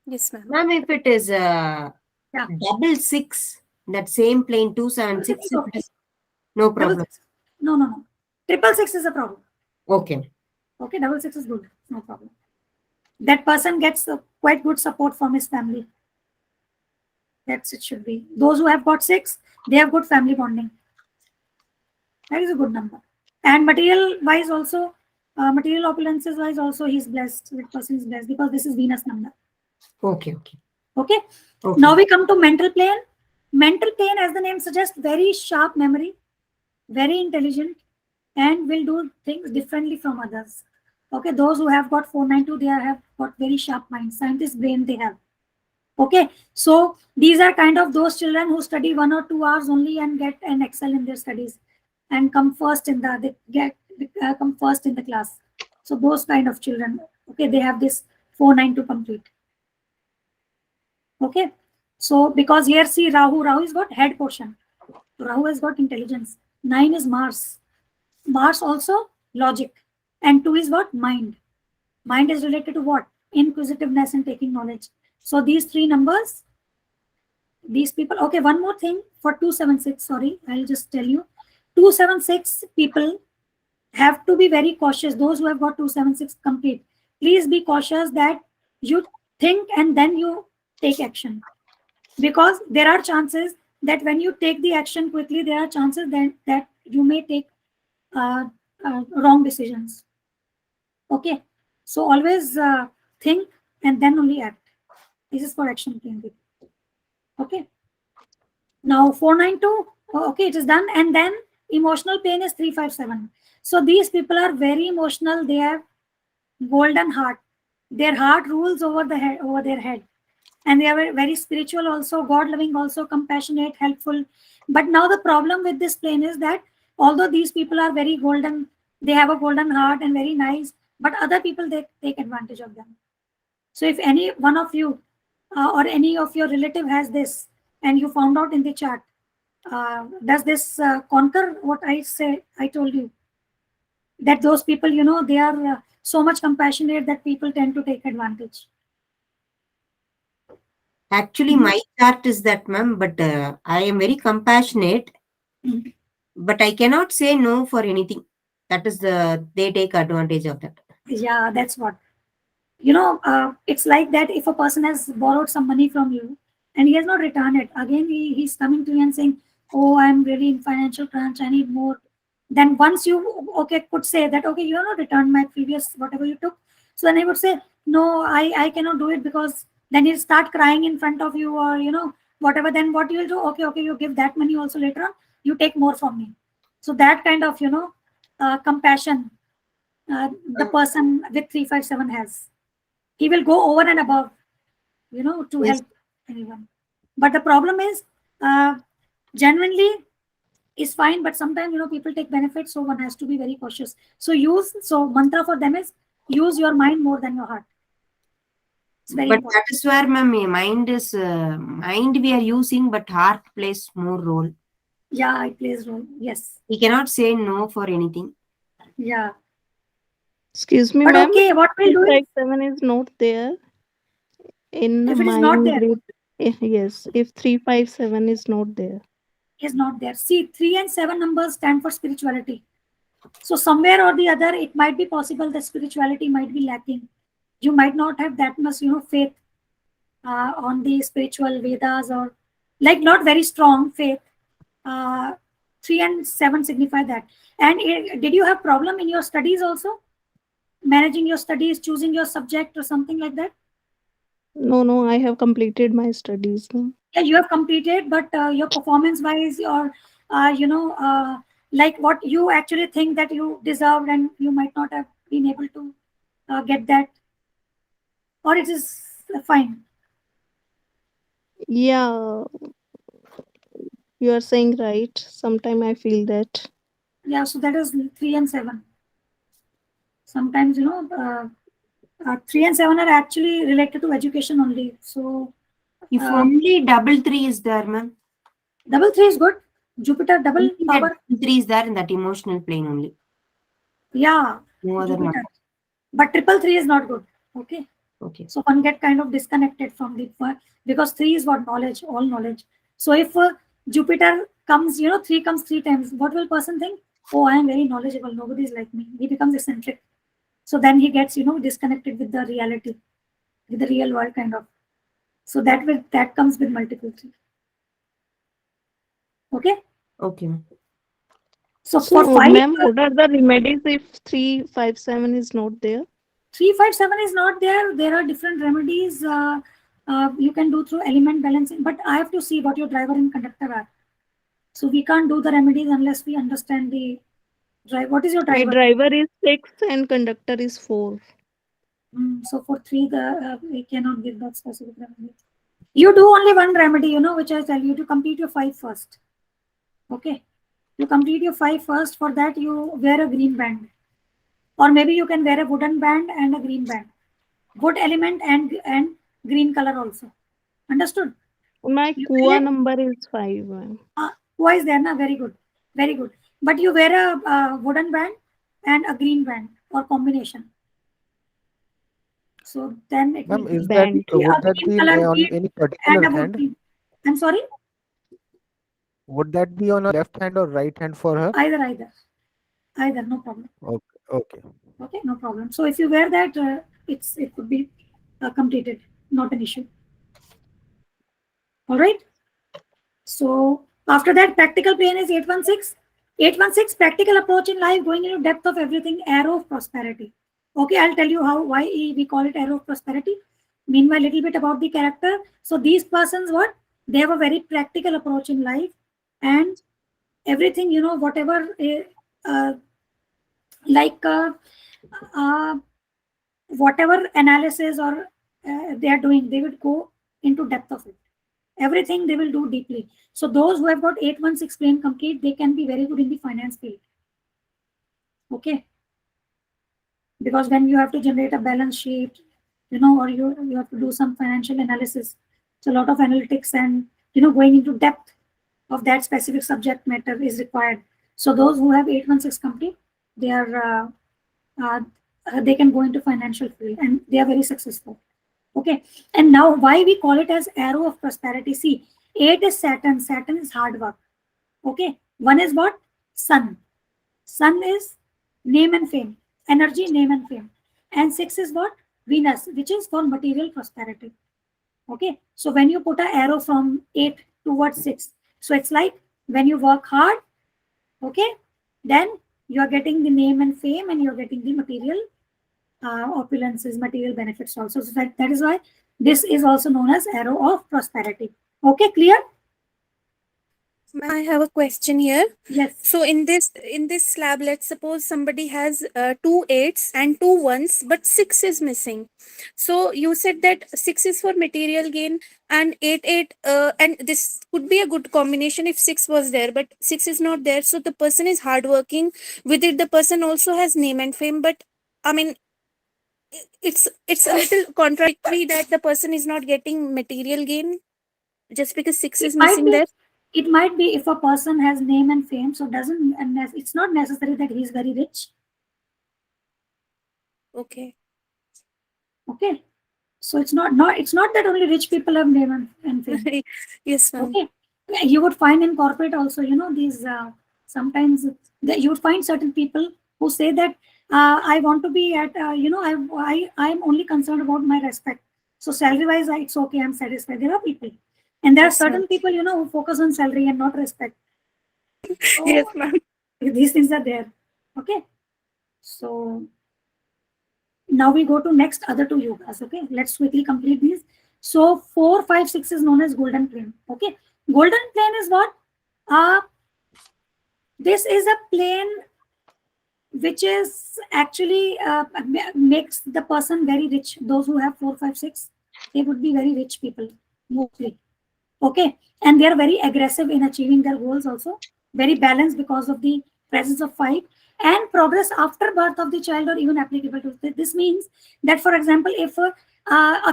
[SPEAKER 5] Yes, ma'am.
[SPEAKER 2] Ma'am, if it is double 6, that same plane 276,
[SPEAKER 1] Okay.
[SPEAKER 2] no problem.
[SPEAKER 1] No. 666 is a problem.
[SPEAKER 2] Okay.
[SPEAKER 1] Okay, 666 is good, no problem. That person gets quite good support from his family. That's it should be. Those who have got 6, they have good family bonding. That is a good number. And material wise also, material opulences wise also, he's blessed. That person is blessed because this is Venus number.
[SPEAKER 2] Okay. Okay.
[SPEAKER 1] Okay.
[SPEAKER 2] Okay.
[SPEAKER 1] Now we come to mental plane. Mental plane, as the name suggests, very sharp memory, very intelligent, and will do things differently from others. Okay, those who have got 492, they have got very sharp mind. Scientist brain they have. Okay, so these are kind of those children who study 1 or 2 hours only and get and excel in their studies and come first in the come first in the class. So those kind of children, okay, they have this 492 complete. Okay, so because here see Rahu is got head portion. Rahu has got intelligence. 9 is Mars. Mars also logic. And 2 is what? Mind. Mind is related to what? Inquisitiveness and taking knowledge. So these 3 numbers, these people. Okay, one more thing for 276. Sorry, I'll just tell you. 276 people have to be very cautious. Those who have got 276 complete, please be cautious that you think and then you take action. Because there are chances that when you take the action quickly, there are chances that you may take wrong decisions. Okay, so always think and then only act. This is for action plan. Okay, now 492. Okay, it is done. And then emotional pain is 357. So these people are very emotional. They have golden heart. Their heart rules over the head, over their head. And they are very spiritual also, God-loving also, compassionate, helpful. But now the problem with this plane is that although these people are very golden, they have a golden heart and very nice, but other people, they take advantage of them. So if any one of you or any of your relative has this and you found out in the chart, does this conquer what I told you? That those people, you know, they are so much compassionate that people tend to take advantage.
[SPEAKER 2] Actually, my chart is that, ma'am, but I am very compassionate, but I cannot say no for anything. That is they take advantage of that.
[SPEAKER 1] Yeah, that's what. You know, it's like that if a person has borrowed some money from you and he has not returned it, again, he's coming to you and saying, oh, I'm really in financial crunch, I need more. Then once you, okay, could say that, okay, you have not returned my previous, whatever you took. So then I would say, no, I cannot do it, because then he'll start crying in front of you or, you know, whatever. Then what you will do, okay, you give that money also later on, you take more from me. So that kind of, you know, compassion the person with 357 has. He will go over and above, you know, to
[SPEAKER 2] Yes.
[SPEAKER 1] help anyone. But the problem is, genuinely is fine, but sometimes, you know, people take benefits, so one has to be very cautious. So mantra for them is use your mind more than your heart. It's very
[SPEAKER 2] But
[SPEAKER 1] important.
[SPEAKER 2] that is where, ma'am, mind we are using, but heart plays more role.
[SPEAKER 1] Yeah, it plays role. Yes.
[SPEAKER 2] We cannot say no for anything.
[SPEAKER 1] Yeah.
[SPEAKER 4] Excuse me,
[SPEAKER 1] But
[SPEAKER 4] ma'am.
[SPEAKER 1] okay, what we'll do is,
[SPEAKER 4] 357 is not there in
[SPEAKER 1] if it is not
[SPEAKER 4] mind
[SPEAKER 1] there,
[SPEAKER 4] grid. Yes, if 357 is not there.
[SPEAKER 1] is not there. See, 3 and 7 numbers stand for spirituality. So somewhere or the other, it might be possible that spirituality might be lacking. You might not have that much, you know, faith on the spiritual Vedas, or like not very strong faith. 3 and 7 signify that. And did you have problem in your studies also? Managing your studies, choosing your subject or something like that?
[SPEAKER 4] No, I have completed my studies, ma'am.
[SPEAKER 1] Yeah, you have completed, but your performance wise, or you know, like what you actually think that you deserved and you might not have been able to get that, or it is fine.
[SPEAKER 4] Yeah, you are saying right. Sometime I feel that.
[SPEAKER 1] Yeah, so that is 3 and 7. Sometimes, you know, 3 and 7 are actually related to education only. So
[SPEAKER 2] If only double 3 is there, ma'am.
[SPEAKER 1] double 3 is good. Jupiter double power.
[SPEAKER 2] Double 3 is there in that emotional plane only.
[SPEAKER 1] Yeah,
[SPEAKER 2] No other
[SPEAKER 1] Jupiter.
[SPEAKER 2] number.
[SPEAKER 1] But triple 3 is not good. Okay.
[SPEAKER 2] Okay.
[SPEAKER 1] So one get kind of disconnected from the, because 3 is what? Knowledge, all knowledge. So if Jupiter comes, you know, 3 comes 3 times, what will person think? oh, I am very knowledgeable, nobody is like me. He becomes eccentric. So then he gets, disconnected with the reality, with the real world kind of. So that comes with multiple 3. Okay.
[SPEAKER 2] Okay.
[SPEAKER 1] So for
[SPEAKER 4] So,
[SPEAKER 1] 5,
[SPEAKER 4] ma'am, what are the remedies if 357 is not there?
[SPEAKER 1] 357 is not there. There are different remedies you can do through element balancing, but I have to see what your driver and conductor are. So we can't do the remedies unless we understand the drive. What is your
[SPEAKER 4] My
[SPEAKER 1] driver?
[SPEAKER 4] driver is 6 and conductor is 4.
[SPEAKER 1] So for 3, we cannot give that specific remedy. You do only one remedy, which I tell you to complete your 5 first. Okay. You complete your 5 first. For that, you wear a green band. Or maybe you can wear a wooden band and a green band. Wood element and green color also. Understood?
[SPEAKER 4] My
[SPEAKER 1] You
[SPEAKER 4] Kua
[SPEAKER 1] wear
[SPEAKER 4] number is 5, ma'am.
[SPEAKER 1] why is there? Na? Very good. Very good. But you wear a wooden band and a green band or combination. So then it will
[SPEAKER 3] Ma'am,
[SPEAKER 1] be
[SPEAKER 3] is that
[SPEAKER 4] Band.
[SPEAKER 1] a
[SPEAKER 3] would that
[SPEAKER 1] green
[SPEAKER 3] be
[SPEAKER 1] color
[SPEAKER 3] on
[SPEAKER 1] bead
[SPEAKER 3] any
[SPEAKER 1] and
[SPEAKER 3] particular
[SPEAKER 1] a wood
[SPEAKER 3] hand?
[SPEAKER 1] bead. I'm sorry?
[SPEAKER 3] Would that be on a left hand or right hand for her?
[SPEAKER 1] Either. Either, no problem.
[SPEAKER 3] Okay. Okay.
[SPEAKER 1] Okay, no problem. So if you wear that, it could be completed, not an issue. All right. So after that, practical plane is 816. 816 practical approach in life, going into depth of everything, arrow of prosperity. Okay, I'll tell you why we call it arrow of prosperity. Meanwhile, a little bit about the character. So these persons, what? They have a very practical approach in life, and everything, whatever, uh, like whatever analysis or they are doing, they would go into depth of it. Everything they will do deeply. So those who have got 816 plane complete, they can be very good in the finance field. Okay. Because when you have to generate a balance sheet, or you have to do some financial analysis. So a lot of analytics and, going into depth of that specific subject matter is required. So those who have 816 complete, they are they can go into financial field and they are very successful. Okay. And now why we call it as arrow of prosperity? See, 8 is Saturn. Saturn is hard work. Okay. 1 is what? Sun. Sun is name and fame. Energy, name and fame. And 6 is what? Venus, which is for material prosperity. Okay. So when you put an arrow from 8 towards 6, so it's like when you work hard, okay, then you're getting the name and fame and you're getting the material opulences, material benefits also. So that is why this is also known as arrow of prosperity. Okay, clear?
[SPEAKER 5] I have a question here.
[SPEAKER 1] Yes.
[SPEAKER 5] So in this slab, let's suppose somebody has 2 8s and 2 1s, but 6 is missing. So you said that 6 is for material gain and 8 and this could be a good combination if 6 was there, but 6 is not there. So the person is hardworking. With it, the person also has name and fame. But I mean, it's a little contradictory that the person is not getting material gain just because 6
[SPEAKER 1] It
[SPEAKER 5] is
[SPEAKER 1] might
[SPEAKER 5] missing
[SPEAKER 1] be.
[SPEAKER 5] there.
[SPEAKER 1] It might be if a person has name and fame, so doesn't it's not necessary that he is very rich.
[SPEAKER 5] Okay.
[SPEAKER 1] Okay. So it's not that only rich people have name and fame.
[SPEAKER 5] Yes, ma'am.
[SPEAKER 1] Okay. You would find in corporate also, these sometimes you would find certain people who say that I want to be at, I'm only concerned about my respect. So salary wise, it's okay, I'm satisfied. There are people. And there are
[SPEAKER 5] Yes, ma'am.
[SPEAKER 1] certain people, who focus on salary and not respect. So
[SPEAKER 5] Yes, ma'am.
[SPEAKER 1] these things are there. Okay. So now we go to next other 2 yogas. Okay. Let's quickly complete these. So 4, 5, 6 is known as golden plane. Okay. Golden plane is what? This is a plane which is actually makes the person very rich. Those who have 4, 5, 6, they would be very rich people mostly. Okay. And they are very aggressive in achieving their goals also. Very balanced because of the presence of 5 and progress after birth of the child or even applicable to this means that, for example, if a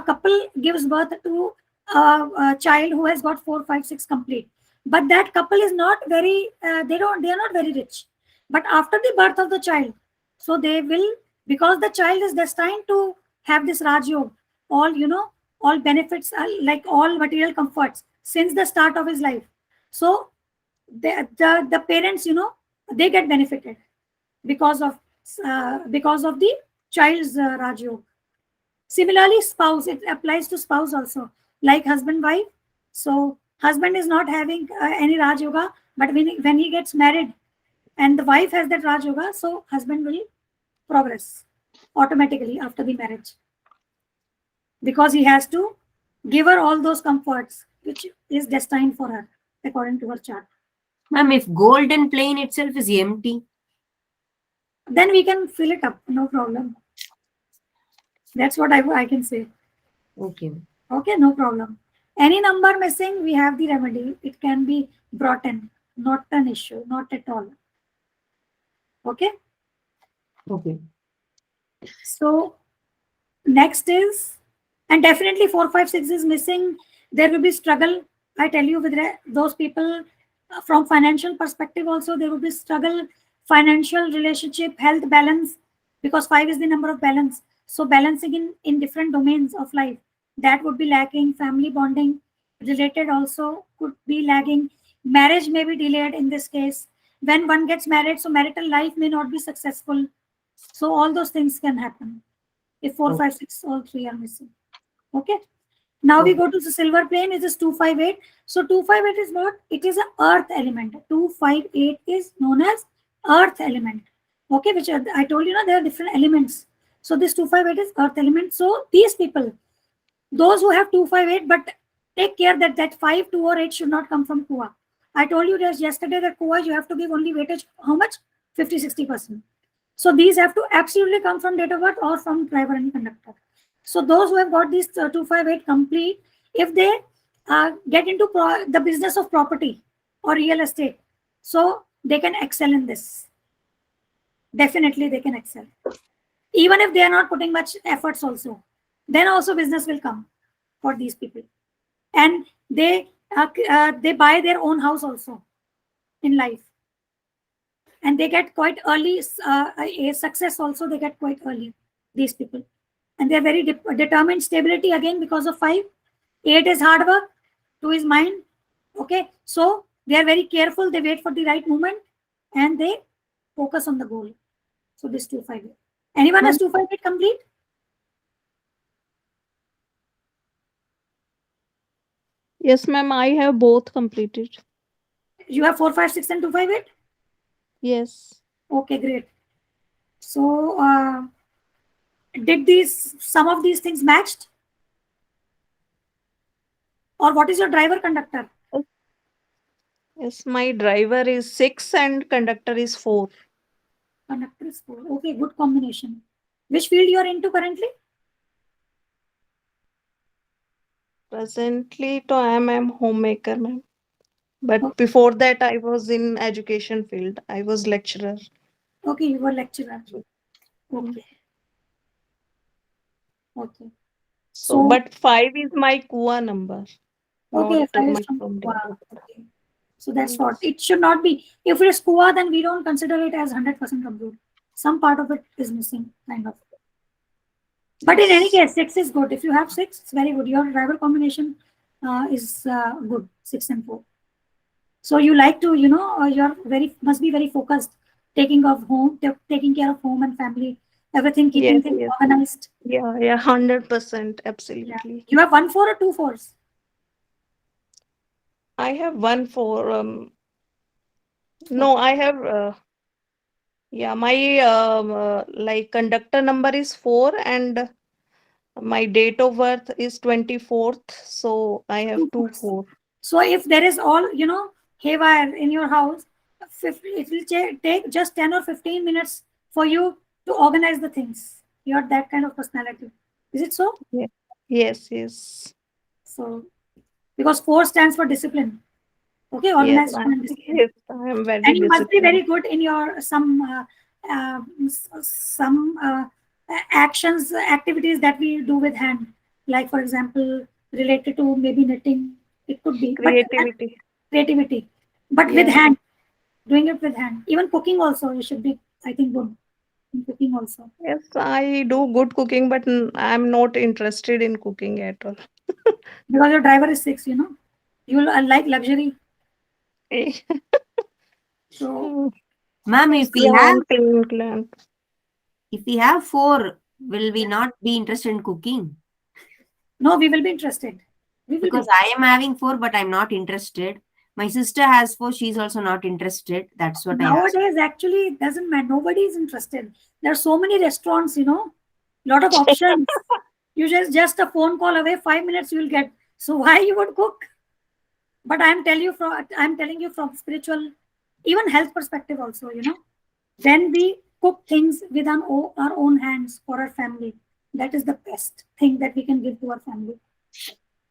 [SPEAKER 1] couple gives birth to a child who has got 4, 5, 6 complete, but that couple is not very they are not very rich, but after the birth of the child, so they will, because the child is destined to have this Raj Yoga, all benefits, like all material comforts since the start of his life. So the parents, they get benefited because of the child's Raj Yoga. Similarly, spouse, it applies to spouse also, like husband wife. So husband is not having any Raj Yoga, but when he gets married and the wife has that Raj Yoga, so husband will progress automatically after the marriage, because he has to give her all those comforts which is destined for her according to her chart.
[SPEAKER 2] Ma'am, if golden plane itself is empty,
[SPEAKER 1] Then we can fill it up, no problem. That's what I can say.
[SPEAKER 2] okay.
[SPEAKER 1] Okay, no problem. Any number missing, we have the remedy. It can be brought in, not an issue, not at all. Okay.
[SPEAKER 2] Okay.
[SPEAKER 1] So next is, and definitely 4, 5, 6 is missing. There will be struggle. I tell you, with those people from financial perspective also, there will be struggle, financial, relationship, health, balance, because 5 is the number of balance. So balancing in different domains of life, that would be lacking. Family bonding related also could be lagging. Marriage may be delayed in this case. When one gets married, so marital life may not be successful. So all those things can happen if 4, 5, 6, all 3 are missing. Okay. Now we go to the silver plane. It is 258. So 258 is what? It is an earth element. 258 is known as earth element. Okay, which I told you, there are different elements. So this 258 is earth element. So these people, those who have 258, but take care that that 5, 2 or 8 should not come from Kua. I told you just yesterday that Kua, you have to give only weightage, how much? 50, 60%. So these have to absolutely come from date of birth or from driver and conductor. So those who have got these 258 complete, if they get into the business of property or real estate, so they can excel in this. Definitely they can excel. Even if they are not putting much efforts also, then also business will come for these people. And they buy their own house also in life. And they get quite early, a success also they get quite early, these people. And they're very determined. Stability again because of 5. 8 is hard work. 2 is mind. Okay. So they are very careful. They wait for the right moment and they focus on the goal. So this 258. Anyone has 258 complete?
[SPEAKER 4] Yes, ma'am. I have both completed.
[SPEAKER 1] You have 4, 5, 6 and 258?
[SPEAKER 4] Yes.
[SPEAKER 1] Okay, great. So did some of these things matched? Or what is your driver conductor?
[SPEAKER 4] Yes, my driver is 6 and conductor is 4.
[SPEAKER 1] Conductor is 4. Okay, good combination. Which field you are into currently?
[SPEAKER 4] Presently, to I am homemaker, ma'am. But
[SPEAKER 1] Okay.
[SPEAKER 4] before that, I was in education field. I was lecturer.
[SPEAKER 1] Okay, you were lecturer.
[SPEAKER 4] Mm.
[SPEAKER 1] Okay. Okay.
[SPEAKER 4] So,
[SPEAKER 1] So,
[SPEAKER 4] but 5 is my KUA number, not
[SPEAKER 1] okay, 5 is
[SPEAKER 4] my
[SPEAKER 1] from
[SPEAKER 4] from
[SPEAKER 1] Kua.
[SPEAKER 4] date of birth.
[SPEAKER 1] Okay. So that's what.
[SPEAKER 4] Yes.
[SPEAKER 1] It should not be. If it is Kua, then we don't consider it as 100% complete. Some part of it is missing, kind of. But in any
[SPEAKER 4] Yes.
[SPEAKER 1] case, 6 is good. If you have 6, it's very good. Your driver combination is good, 6 and 4. So you like to, you're must be very focused, taking care of home and family, everything, keeping
[SPEAKER 4] Yes,
[SPEAKER 1] things
[SPEAKER 4] yes.
[SPEAKER 1] organized.
[SPEAKER 4] Yeah, yeah, 100%,
[SPEAKER 1] Yeah.
[SPEAKER 4] absolutely.
[SPEAKER 1] You have 1 4 or 2 4s?
[SPEAKER 4] I have one for no, I have yeah, my like conductor number is 4 and my date of birth is 24th, so I have
[SPEAKER 1] 2
[SPEAKER 4] two
[SPEAKER 1] 4s.
[SPEAKER 4] 4.
[SPEAKER 1] So if there is all, haywire in your house, it will take just 10 or 15 minutes for you to organize the things. You're that kind of personality. Is it so?
[SPEAKER 4] Yeah. Yes, yes.
[SPEAKER 1] So, because 4 stands for discipline. Okay,
[SPEAKER 4] Yes,
[SPEAKER 1] organization and discipline.
[SPEAKER 4] yes, I am very
[SPEAKER 1] And you must be
[SPEAKER 4] disciplined.
[SPEAKER 1] very good in your some actions, activities that we do with hand, like for example, related to maybe knitting. It could be, but
[SPEAKER 4] Creativity.
[SPEAKER 1] creativity. But with
[SPEAKER 4] Yeah.
[SPEAKER 1] hand, doing it with hand. Even cooking also, you should be, I think, good in cooking also.
[SPEAKER 4] Yes, I do good cooking, but I'm not interested in cooking at all.
[SPEAKER 1] Because your driver is 6, you will like luxury. So
[SPEAKER 4] Mm,
[SPEAKER 2] Ma'am, if we
[SPEAKER 4] Yeah,
[SPEAKER 2] have
[SPEAKER 4] and pink lamp.
[SPEAKER 2] if we have 4, will we not be interested in cooking?
[SPEAKER 1] No, we will be interested. We will
[SPEAKER 2] Because
[SPEAKER 1] be.
[SPEAKER 2] I am having 4, but I'm not interested. My sister has 4, she's also not interested. That's what I asked.
[SPEAKER 1] Nowadays, actually, it doesn't matter. Nobody is interested. There are so many restaurants, lot of options. You just a phone call away, 5 minutes you will get. So why you would cook? But I'm telling you from spiritual, even health perspective also, when we cook things with our own hands for our family, that is the best thing that we can give to our family,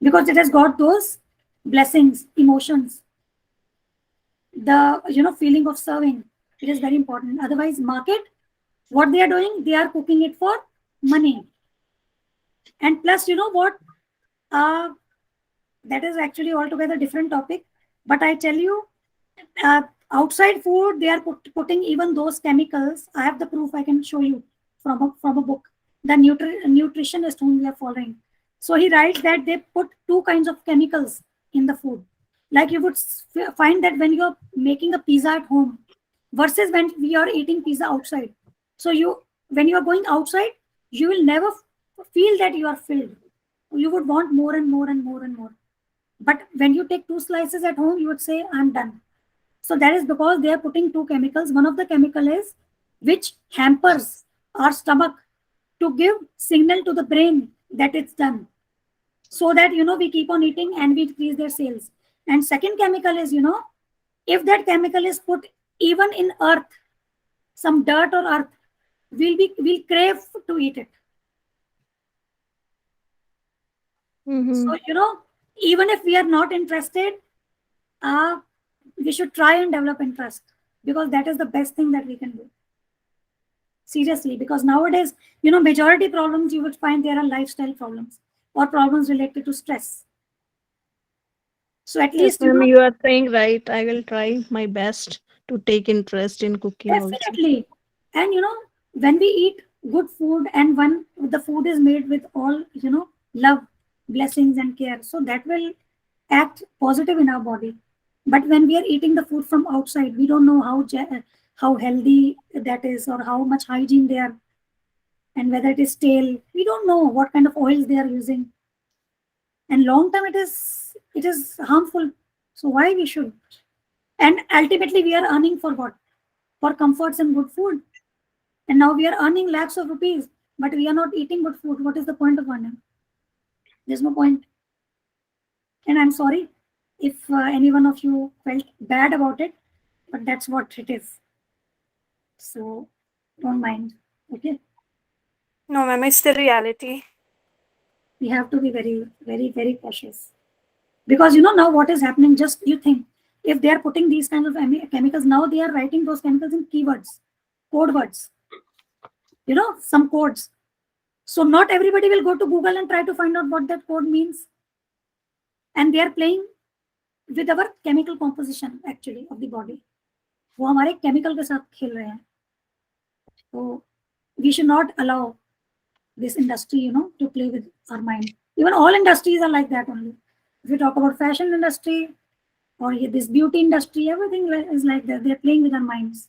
[SPEAKER 1] because it has got those blessings, emotions, the feeling of serving. It is very important. Otherwise, market, what they are doing, they are cooking it for money. And plus, you know what, uh, that is actually altogether different topic. But I tell you, uh, outside food, they are putting even those chemicals. I have the proof, I can show you from a book, the nutritionist whom we are following. So he writes that they put two kinds of chemicals in the food. Like you would find that when you're making a pizza at home versus when we are eating pizza outside. So when you are going outside, you will never feel that you are filled. You would want more and more and more and more. But when you take two slices at home, you would say, I'm done. So that is because they are putting two chemicals. One of the chemical is which hampers our stomach to give signal to the brain that it's done. So that we keep on eating and we increase their sales. And second chemical is, if that chemical is put even in earth, some dirt or earth, we'll crave to eat it.
[SPEAKER 4] Mm-hmm.
[SPEAKER 1] So even if we are not interested, uh, we should try and develop interest, because that is the best thing that we can do. Seriously, because nowadays, majority problems you would find there are lifestyle problems or problems related to stress. So at
[SPEAKER 4] Yes,
[SPEAKER 1] least,
[SPEAKER 4] ma'am, you are saying right. I will try my best to take interest in cooking also.
[SPEAKER 1] definitely. And when we eat good food and when the food is made with all, love, blessings, and care, so that will act positive in our body. But when we are eating the food from outside, we don't know how healthy that is or how much hygiene they are, and whether it is stale. We don't know what kind of oils they are using, and long term it is harmful. So why we should? And ultimately, we are earning for what? For comforts and good food. And now we are earning lakhs of rupees, but we are not eating good food. What is the point of earning? There's no point. And I'm sorry if any one of you felt bad about it, but that's what it is. So don't mind. Okay.
[SPEAKER 5] No, ma'am, it's the reality.
[SPEAKER 1] We have to be very, very, very cautious. Because now what is happening, just you think, if they are putting these kinds of chemicals, now they are writing those chemicals in keywords, code words, some codes. So not everybody will go to Google and try to find out what that code means. And they are playing with our chemical composition actually of the body. वो हमारे chemical के साथ खेल रहे हैं. So we should not allow this industry, to play with our mind. Even all industries are like that only. If you talk about fashion industry or this beauty industry, everything is like that. They're playing with our minds.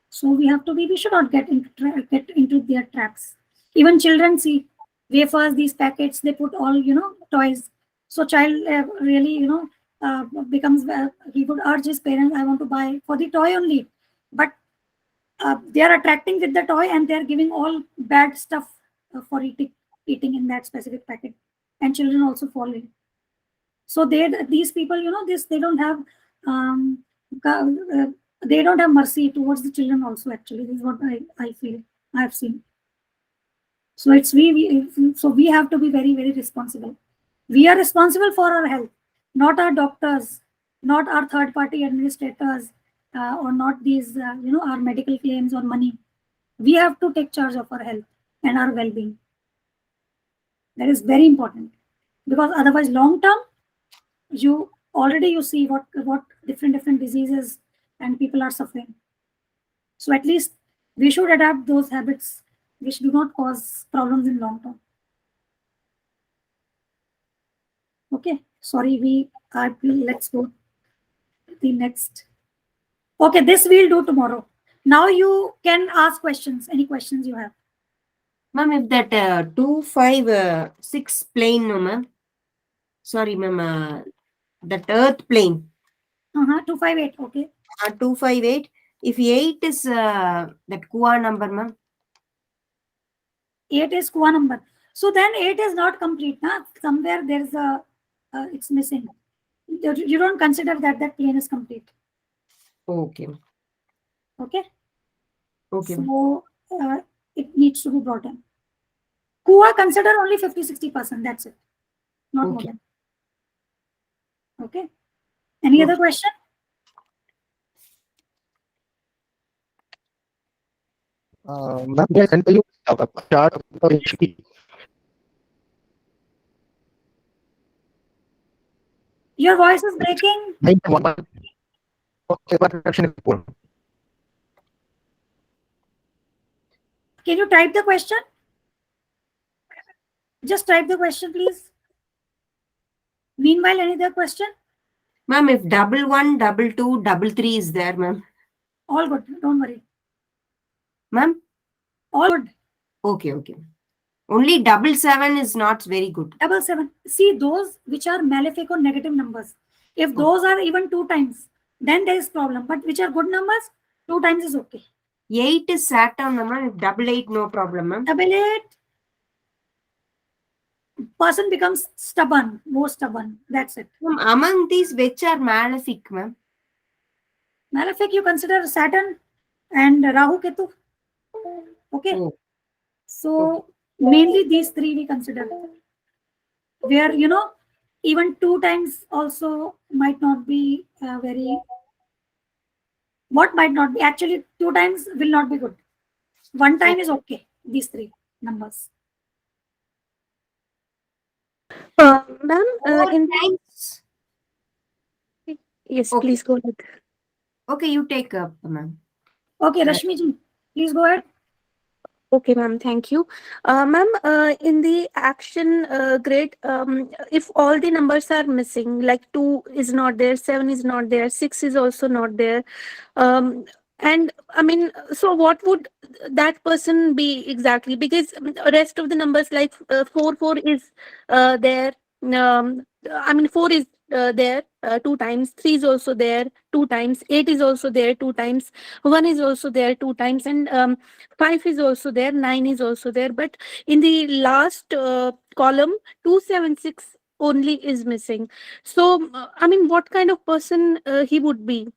[SPEAKER 1] So we should not get into their traps. Even children see wafers, these packets, they put all, toys. So child really, becomes, he would urge his parents, I want to buy for the toy only. But they are attracting with the toy and they are giving all bad stuff for eating in that specific packet. And children also fall in. So these people, they don't have, um, they don't have mercy towards the children also. Actually, this is what I feel. I have seen. So we have to be very, very responsible. We are responsible for our health, not our doctors, not our third party administrators, or not these our medical claims or money. We have to take charge of our health and our well-being. That is very important, because otherwise long term, you see what different diseases and people are suffering. So at least we should adapt those habits which do not cause problems in long term. Okay, sorry, let's go to the next Okay, this we'll do tomorrow. Now you can ask questions. Any questions you have?
[SPEAKER 2] Ma'am, if that 256 plane, no, ma'am. Sorry, ma'am. That earth plane.
[SPEAKER 1] 258. Okay.
[SPEAKER 2] 258. If 8 is that Kua number, ma'am.
[SPEAKER 1] 8 is Kua number. So then 8 is not complete. Nah? Somewhere there's a, it's missing. You don't consider that plane is complete.
[SPEAKER 2] Okay.
[SPEAKER 1] Okay.
[SPEAKER 2] Okay.
[SPEAKER 1] So it needs to be brought in. Kua consider only 50-60%. That's it. Not more
[SPEAKER 2] Okay.
[SPEAKER 1] than. Okay. Any other
[SPEAKER 2] Okay.
[SPEAKER 1] question?
[SPEAKER 3] Ma'am, may I send you a chart of HP?
[SPEAKER 1] Your voice is breaking.
[SPEAKER 3] 9.11. Okay, what reduction is poor?
[SPEAKER 1] Can you type the question? Just type the question, please. Meanwhile, any other question?
[SPEAKER 2] Ma'am, if 11, 22, 33 is there, ma'am.
[SPEAKER 1] All good. Don't worry.
[SPEAKER 2] Ma'am?
[SPEAKER 1] All good.
[SPEAKER 2] Okay, okay. Only 77 is not very good.
[SPEAKER 1] 77. See those which are malefic or negative numbers. If those are even 2 times, then there is problem. But which are good numbers, 2 times is okay.
[SPEAKER 2] 8 is Saturn, ma'am. If 88, no problem, ma'am.
[SPEAKER 1] 88, person becomes stubborn, more stubborn. That's it.
[SPEAKER 2] Ma'am, among these, which are malefic, ma'am?
[SPEAKER 1] Malefic, you consider Saturn and Rahu Ketu. Okay.
[SPEAKER 2] Oh.
[SPEAKER 1] So mainly these 3 we consider. Where, even 2 times also might not be very. What might not be? Actually, 2 times will not be good. 1 time is okay. These 3 numbers.
[SPEAKER 5] Ma'am, in
[SPEAKER 2] Times.
[SPEAKER 5] yes,
[SPEAKER 2] Okay.
[SPEAKER 5] please go ahead.
[SPEAKER 2] Okay, you take up, ma'am.
[SPEAKER 1] Okay, Rashmi ji, please go ahead.
[SPEAKER 5] Okay, ma'am, thank you. Ma'am, in the action grid, if all the numbers are missing, like 2 is not there, 7 is not there, 6 is also not there, and I mean, so what would that person be exactly? Because rest of the numbers like 4 is there. I mean, 4 is there 2 times, 3 is also there 2 times, 8 is also there 2 times, 1 is also there 2 times, and 5 is also there, 9 is also there. But in the last column, 276 only is missing. So, I mean, what kind of person he would be?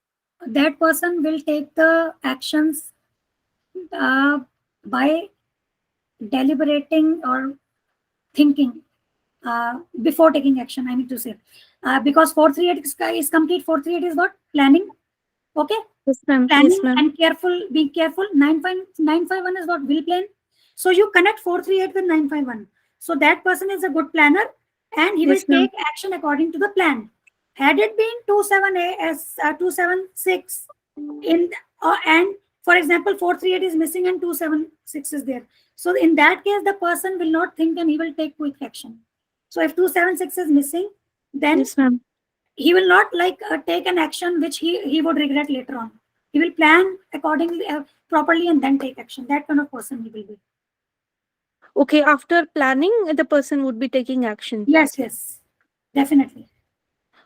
[SPEAKER 1] That person will take the actions by deliberating or thinking before taking action, I mean to say. Because 438 is complete. 438 is what? Planning. Okay.
[SPEAKER 5] Yes, ma'am.
[SPEAKER 1] Planning
[SPEAKER 5] Yes, ma'am.
[SPEAKER 1] and careful, being careful. 951 is what? Will plan. So you connect 438 with 951. So that person is a good planner and he will
[SPEAKER 5] Yes, ma'am.
[SPEAKER 1] take action according to the plan. Had it been 276 in and for example 438 is missing and 276 is there. So in that case, the person will not think and he will take quick action. So if 276 is missing, then
[SPEAKER 5] Yes, ma'am.
[SPEAKER 1] he will not take an action which he would regret later on. He will plan accordingly properly and then take action. That kind of person he will be.
[SPEAKER 5] Okay, after planning, the person would be taking action.
[SPEAKER 1] Yes, definitely.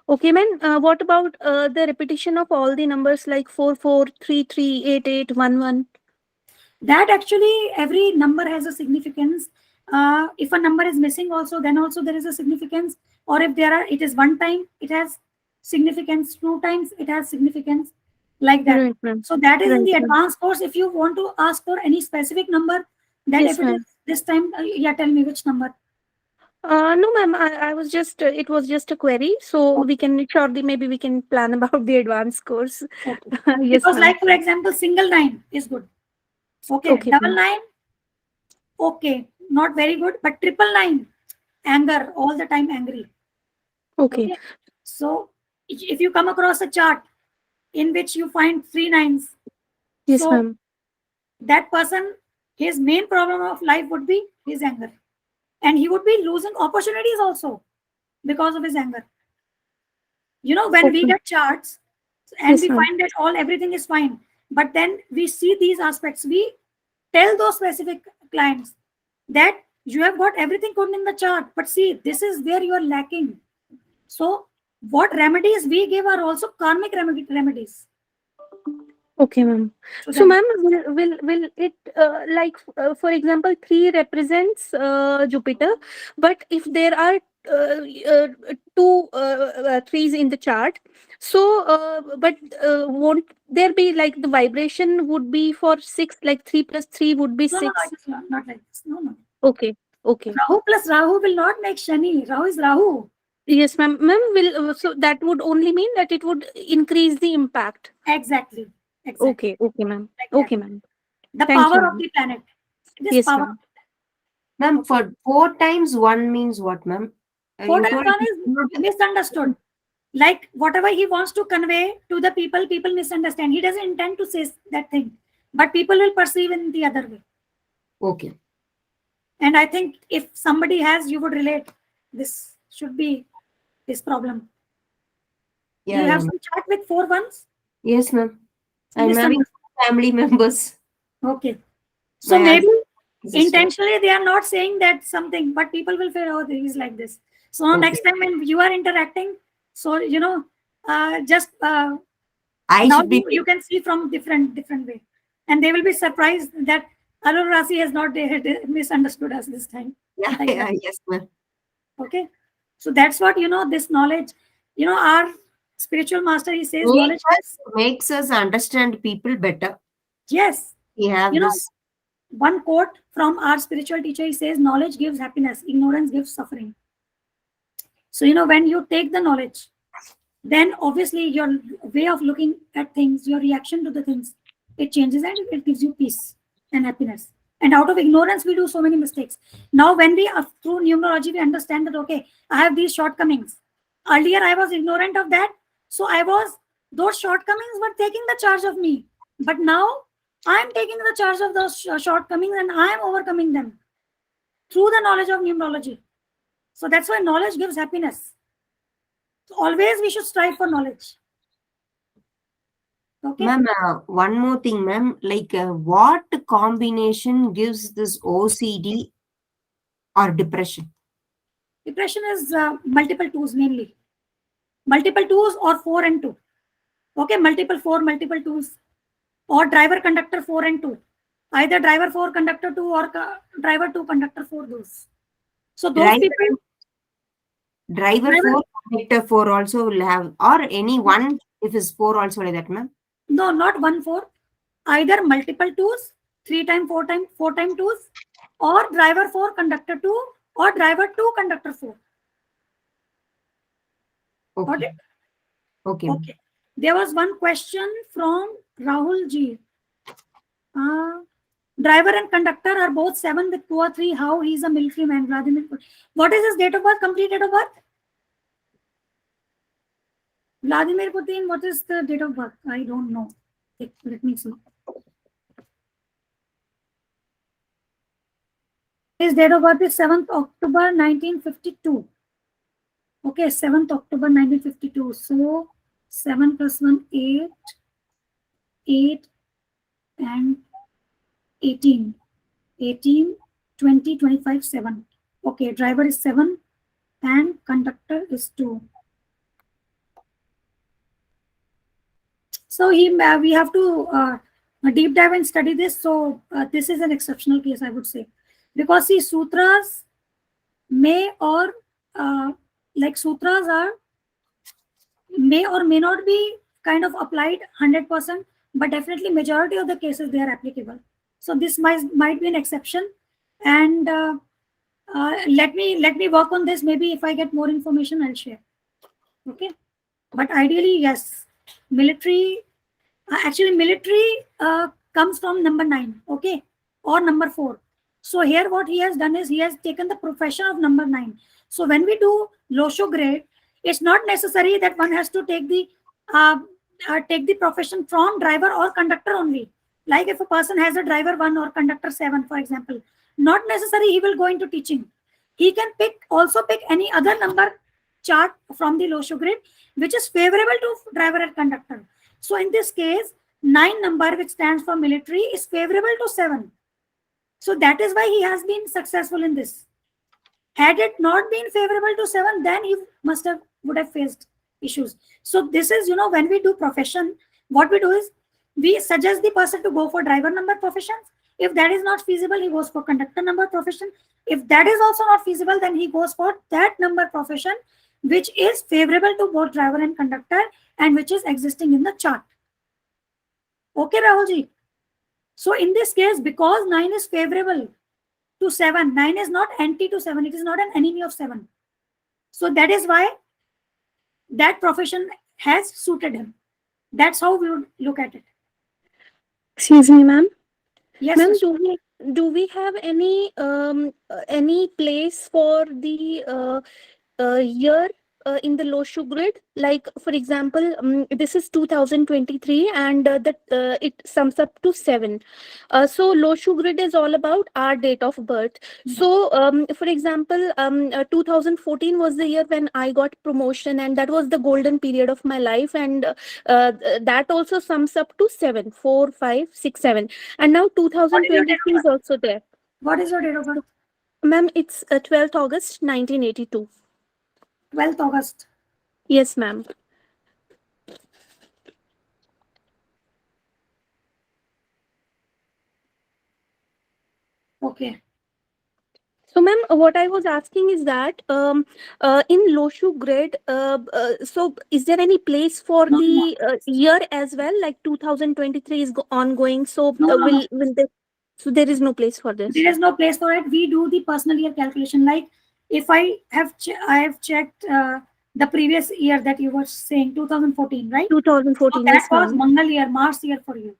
[SPEAKER 5] Okay, ma'am. What about the repetition of all the numbers like 4433 8811?
[SPEAKER 1] That actually every number has a significance. If a number is missing also, then also there is a significance. Or if it is 1 time, it has significance. 2 times, it has significance, like that.
[SPEAKER 5] Right, ma'am.
[SPEAKER 1] So that is in
[SPEAKER 5] Right,
[SPEAKER 1] the
[SPEAKER 5] ma'am.
[SPEAKER 1] advanced course. If you want to ask for any specific number, then
[SPEAKER 5] Yes,
[SPEAKER 1] if it
[SPEAKER 5] ma'am.
[SPEAKER 1] is this time, yeah, tell me which number.
[SPEAKER 5] No, ma'am. I was just. It was just a query, so we can shortly maybe we can plan about the advanced course.
[SPEAKER 1] Okay.
[SPEAKER 5] Yes,
[SPEAKER 1] Because
[SPEAKER 5] ma'am.
[SPEAKER 1] like for example, single 9 is good. Okay,
[SPEAKER 5] Okay,
[SPEAKER 1] double
[SPEAKER 5] ma'am.
[SPEAKER 1] 9, okay, not very good, but triple 9, anger, all the time angry.
[SPEAKER 5] Okay.
[SPEAKER 1] So if you come across a chart in which you find 3 9s,
[SPEAKER 5] Yes,
[SPEAKER 1] so
[SPEAKER 5] ma'am.
[SPEAKER 1] that person, his main problem of life would be his anger, and he would be losing opportunities also because of his anger. When we
[SPEAKER 5] Okay.
[SPEAKER 1] get charts, and
[SPEAKER 5] Yes,
[SPEAKER 1] we
[SPEAKER 5] ma'am.
[SPEAKER 1] find that everything is fine. But then we see these aspects. We tell those specific clients that you have got everything good in the chart, but see, this is where you are lacking. So what remedies we give are also karmic remedies.
[SPEAKER 5] Okay, ma'am.
[SPEAKER 1] So
[SPEAKER 5] So,
[SPEAKER 1] that,
[SPEAKER 5] ma'am, will it for example, 3 represents Jupiter, but if there are two threes in the chart, so but won't there be like the vibration would be for 6, like 3 plus 3 would be
[SPEAKER 1] no,
[SPEAKER 5] 6?
[SPEAKER 1] it's not like this. No.
[SPEAKER 5] Okay, okay.
[SPEAKER 1] Rahu plus Rahu will not make Shani. Rahu is Rahu.
[SPEAKER 5] Yes, ma'am. Ma'am, will so that would only mean that it would increase the impact.
[SPEAKER 1] Exactly.
[SPEAKER 5] Okay, okay, ma'am.
[SPEAKER 1] Like that.
[SPEAKER 5] Okay, ma'am.
[SPEAKER 1] The
[SPEAKER 5] Thank
[SPEAKER 1] power
[SPEAKER 5] you,
[SPEAKER 1] of
[SPEAKER 5] ma'am.
[SPEAKER 1] the planet. This
[SPEAKER 5] Yes,
[SPEAKER 1] power.
[SPEAKER 5] ma'am.
[SPEAKER 2] Ma'am, for 4 times 1 means what, ma'am?
[SPEAKER 1] 4
[SPEAKER 2] You
[SPEAKER 1] times
[SPEAKER 2] told
[SPEAKER 1] 1 is misunderstood. Like whatever he wants to convey to the people misunderstand. He doesn't intend to say that thing, but people will perceive in the other way.
[SPEAKER 2] Okay.
[SPEAKER 1] And I think if somebody has, you would relate. This should be his problem.
[SPEAKER 2] Yeah,
[SPEAKER 1] You have
[SPEAKER 2] yeah.
[SPEAKER 1] some chat with 4 ones?
[SPEAKER 2] Yes, ma'am. I'm having
[SPEAKER 1] Misunderstood.
[SPEAKER 2] family members.
[SPEAKER 1] Okay. So
[SPEAKER 2] My
[SPEAKER 1] maybe
[SPEAKER 2] husband, sister.
[SPEAKER 1] intentionally they are not saying that something, but people will feel, oh, he's like this. So now
[SPEAKER 2] Okay.
[SPEAKER 1] next time when you are interacting, so just
[SPEAKER 2] I
[SPEAKER 1] now
[SPEAKER 2] should be
[SPEAKER 1] you can see from different way, and they will be surprised that Alur Rasi has not misunderstood us this time.
[SPEAKER 2] yeah,
[SPEAKER 1] Like
[SPEAKER 2] yeah,
[SPEAKER 1] that.
[SPEAKER 2] yes, ma'am.
[SPEAKER 1] Okay, so that's what this knowledge. Our spiritual master, he says knowledge.
[SPEAKER 2] Makes us understand people better.
[SPEAKER 1] Yes,
[SPEAKER 2] We have this.
[SPEAKER 1] one quote from our spiritual teacher, he says knowledge gives happiness, ignorance gives suffering. So when you take the knowledge, then obviously your way of looking at things, your reaction to the things, it changes and it gives you peace and happiness. And out of ignorance, we do so many mistakes. Now, when we through numerology, we understand that okay, I have these shortcomings. Earlier, I was ignorant of that, so those shortcomings were taking the charge of me. But now, I am taking the charge of those shortcomings and I am overcoming them through the knowledge of numerology. So that's why knowledge gives happiness. So always we should strive for knowledge. Okay.
[SPEAKER 2] Ma'am, one more thing, ma'am. Like, what combination gives this OCD or depression?
[SPEAKER 1] Depression is multiple twos mainly. Multiple twos or 4 and 2. Okay, multiple 4, multiple twos. Or driver conductor 4 and 2. Either driver 4, conductor 2 or driver 2, conductor 4 those. So those people.
[SPEAKER 2] Driver 4, conductor 4 also will have, or any one if is 4 also like that, ma'am?
[SPEAKER 1] No, not 1 4. Either multiple twos, 3 times, 4 times, 4 times twos, or driver 4, conductor 2, or driver 2, conductor 4.
[SPEAKER 2] Okay.
[SPEAKER 1] Got it?
[SPEAKER 2] Okay.
[SPEAKER 1] Okay. There was one question from Rahul Ji. Driver and conductor are both 7 with 2 or 3. How he is a military man? Vladimir. What is his date of birth? Complete date of birth? Vladimir Putin, what is the date of birth? I don't know. Let me see. His date of birth is 7th October 1952. Okay, 7th October 1952. So 7 plus 1, 8, 8 and 18. 18, 20, 25, 7. Okay, driver is 7 and conductor is 2. So we have to deep dive and study this. So this is an exceptional case, I would say, because see, sutras may or sutras are may or may not be kind of applied 100%, but definitely majority of the cases they are applicable. So this might be an exception, and let me work on this. Maybe if I get more information, I'll share. Okay, but ideally, yes, military. Actually, military comes from number 9, okay, or number 4. So here what he has done is he has taken the profession of number 9. So when we do Loshu grade, it's not necessary that one has to take the profession from driver or conductor only. Like if a person has a driver 1 or conductor 7, for example, not necessary he will go into teaching. He can also pick any other number chart from the Loshu grid which is favorable to driver and conductor. So in this case, 9 number, which stands for military, is favorable to 7. So that is why he has been successful in this. Had it not been favorable to 7, then he would have faced issues. So this is, when we do profession, what we do is we suggest the person to go for driver number professions. If that is not feasible, he goes for conductor number profession. If that is also not feasible, then he goes for that number profession which is favorable to both driver and conductor and which is existing in the chart. Okay, Rahulji. So in this case, because 9 is favorable to 7, 9 is not anti to 7, it is not an enemy of 7. So that is why that profession has suited him. That's how we would look at it.
[SPEAKER 5] Excuse me, ma'am.
[SPEAKER 1] Yes,
[SPEAKER 5] Ma'am,
[SPEAKER 1] Rashmi.
[SPEAKER 5] do we have any place for the year in the Loshu grid? Like, for example, this is 2023 and it sums up to 7. So Loshu grid is all about our date of birth. So for example, 2014 was the year when I got promotion, and that was the golden period of my life, and that also sums up to 7, 4, 5, 6, 7. And now 2023 is also there.
[SPEAKER 1] What is your date of birth?
[SPEAKER 5] Ma'am, it's 12th August 1982.
[SPEAKER 1] 12th August.
[SPEAKER 5] Yes, ma'am.
[SPEAKER 1] Okay.
[SPEAKER 5] So, ma'am, what I was asking is that in Loshu grid, so is there any place for
[SPEAKER 1] No,
[SPEAKER 5] the year as well? Like 2023 is ongoing, so
[SPEAKER 1] No,
[SPEAKER 5] will there? So there is no place for this.
[SPEAKER 1] There is no place for it. We do the personal year calculation. Like if I have checked the previous year that you were saying, 2014, right?
[SPEAKER 5] 2014,
[SPEAKER 1] so that
[SPEAKER 5] yes,
[SPEAKER 1] was
[SPEAKER 5] ma'am.
[SPEAKER 1] Mangal year, Mars year for you.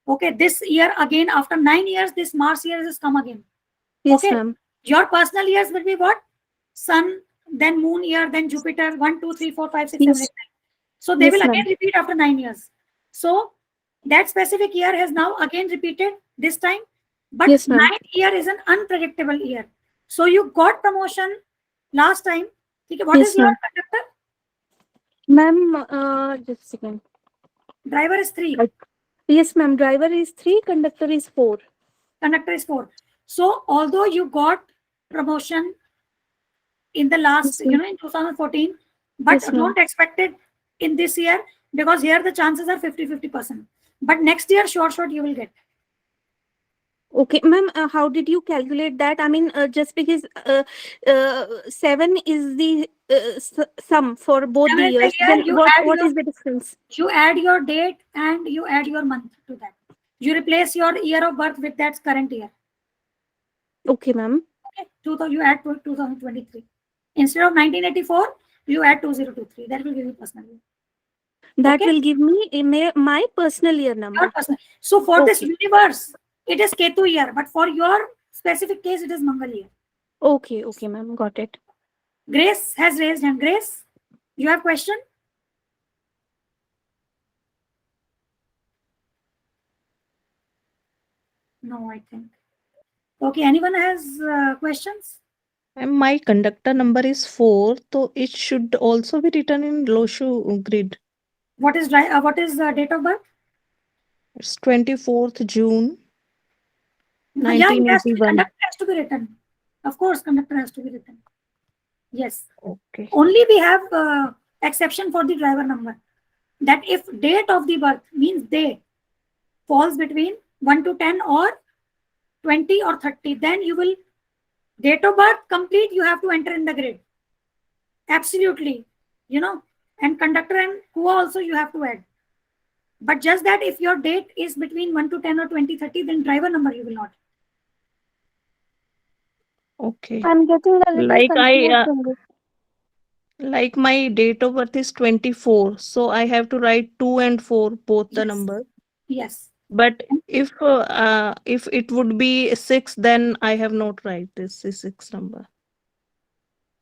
[SPEAKER 1] Okay, this year again, after 9 years, this Mars year has come again.
[SPEAKER 5] Yes,
[SPEAKER 1] Okay,
[SPEAKER 5] ma'am.
[SPEAKER 1] your personal years will be what? Sun, then Moon year, then Jupiter, 1, 2, 3, 4, 5, 6, 7, 8, 9.
[SPEAKER 5] Yes.
[SPEAKER 1] So they
[SPEAKER 5] Yes,
[SPEAKER 1] will
[SPEAKER 5] ma'am.
[SPEAKER 1] again repeat after 9 years. So that specific year has now again repeated this time. But
[SPEAKER 5] Yes, ma'am.
[SPEAKER 1] 9th year is an unpredictable year. So you got promotion last time. Okay, what
[SPEAKER 5] Yes,
[SPEAKER 1] is your
[SPEAKER 5] ma'am.
[SPEAKER 1] conductor?
[SPEAKER 5] Ma'am, just a second.
[SPEAKER 1] Driver is 3.
[SPEAKER 5] Yes, ma'am. Driver is 3, conductor is 4.
[SPEAKER 1] Conductor is 4. So although you got promotion in the last,
[SPEAKER 5] Yes, ma'am.
[SPEAKER 1] in 2014, but
[SPEAKER 5] Yes, ma'am.
[SPEAKER 1] don't expect it in this year, because here the chances are 50-50%. But next year, sure you will get.
[SPEAKER 5] Okay, ma'am, how did you calculate that? I mean, just because 7 is the sum for both
[SPEAKER 1] 7
[SPEAKER 5] the
[SPEAKER 1] is the
[SPEAKER 5] years,
[SPEAKER 1] year,
[SPEAKER 5] then
[SPEAKER 1] you
[SPEAKER 5] what is the difference?
[SPEAKER 1] You add your date and you add your month to that. You replace your year of birth with that current year.
[SPEAKER 5] Okay, ma'am.
[SPEAKER 1] Okay, you add to 2023. Instead of 1984, you add 2023. That will give you personal year.
[SPEAKER 5] That
[SPEAKER 1] Okay?
[SPEAKER 5] will give me my personal year
[SPEAKER 1] Your
[SPEAKER 5] number.
[SPEAKER 1] personal. So for this
[SPEAKER 5] Okay.
[SPEAKER 1] universe, it is Ketu year, but for your specific case, it is Mangal year.
[SPEAKER 5] Okay, ma'am, got it.
[SPEAKER 1] Grace has raised hand. Grace, you have question? No, I think. Okay, anyone has questions?
[SPEAKER 4] And my conductor number is 4, so it should also be written in Loshu grid.
[SPEAKER 1] What is date of birth?
[SPEAKER 4] It's 24th June
[SPEAKER 1] Yeah, it has to be,
[SPEAKER 4] 1981.
[SPEAKER 1] conductor has to be written. Of course, conductor has to be written. Yes.
[SPEAKER 4] Okay.
[SPEAKER 1] Only we have exception for the driver number. That if date of the birth means day falls between 1 to 10 or 20 or 30, then you will, date of birth complete, you have to enter in the grid. Absolutely. And conductor and Kua also you have to add. But just that if your date is between 1 to 10 or 20, 30, then driver number you will not.
[SPEAKER 4] Okay.
[SPEAKER 5] I'm getting a little
[SPEAKER 4] Like
[SPEAKER 5] confused from this.
[SPEAKER 4] like my date of birth is 24, so I have to write 2 and 4 both the
[SPEAKER 1] Yes.
[SPEAKER 4] number.
[SPEAKER 1] Yes.
[SPEAKER 4] But if it would be 6, then I have not write this 6 number.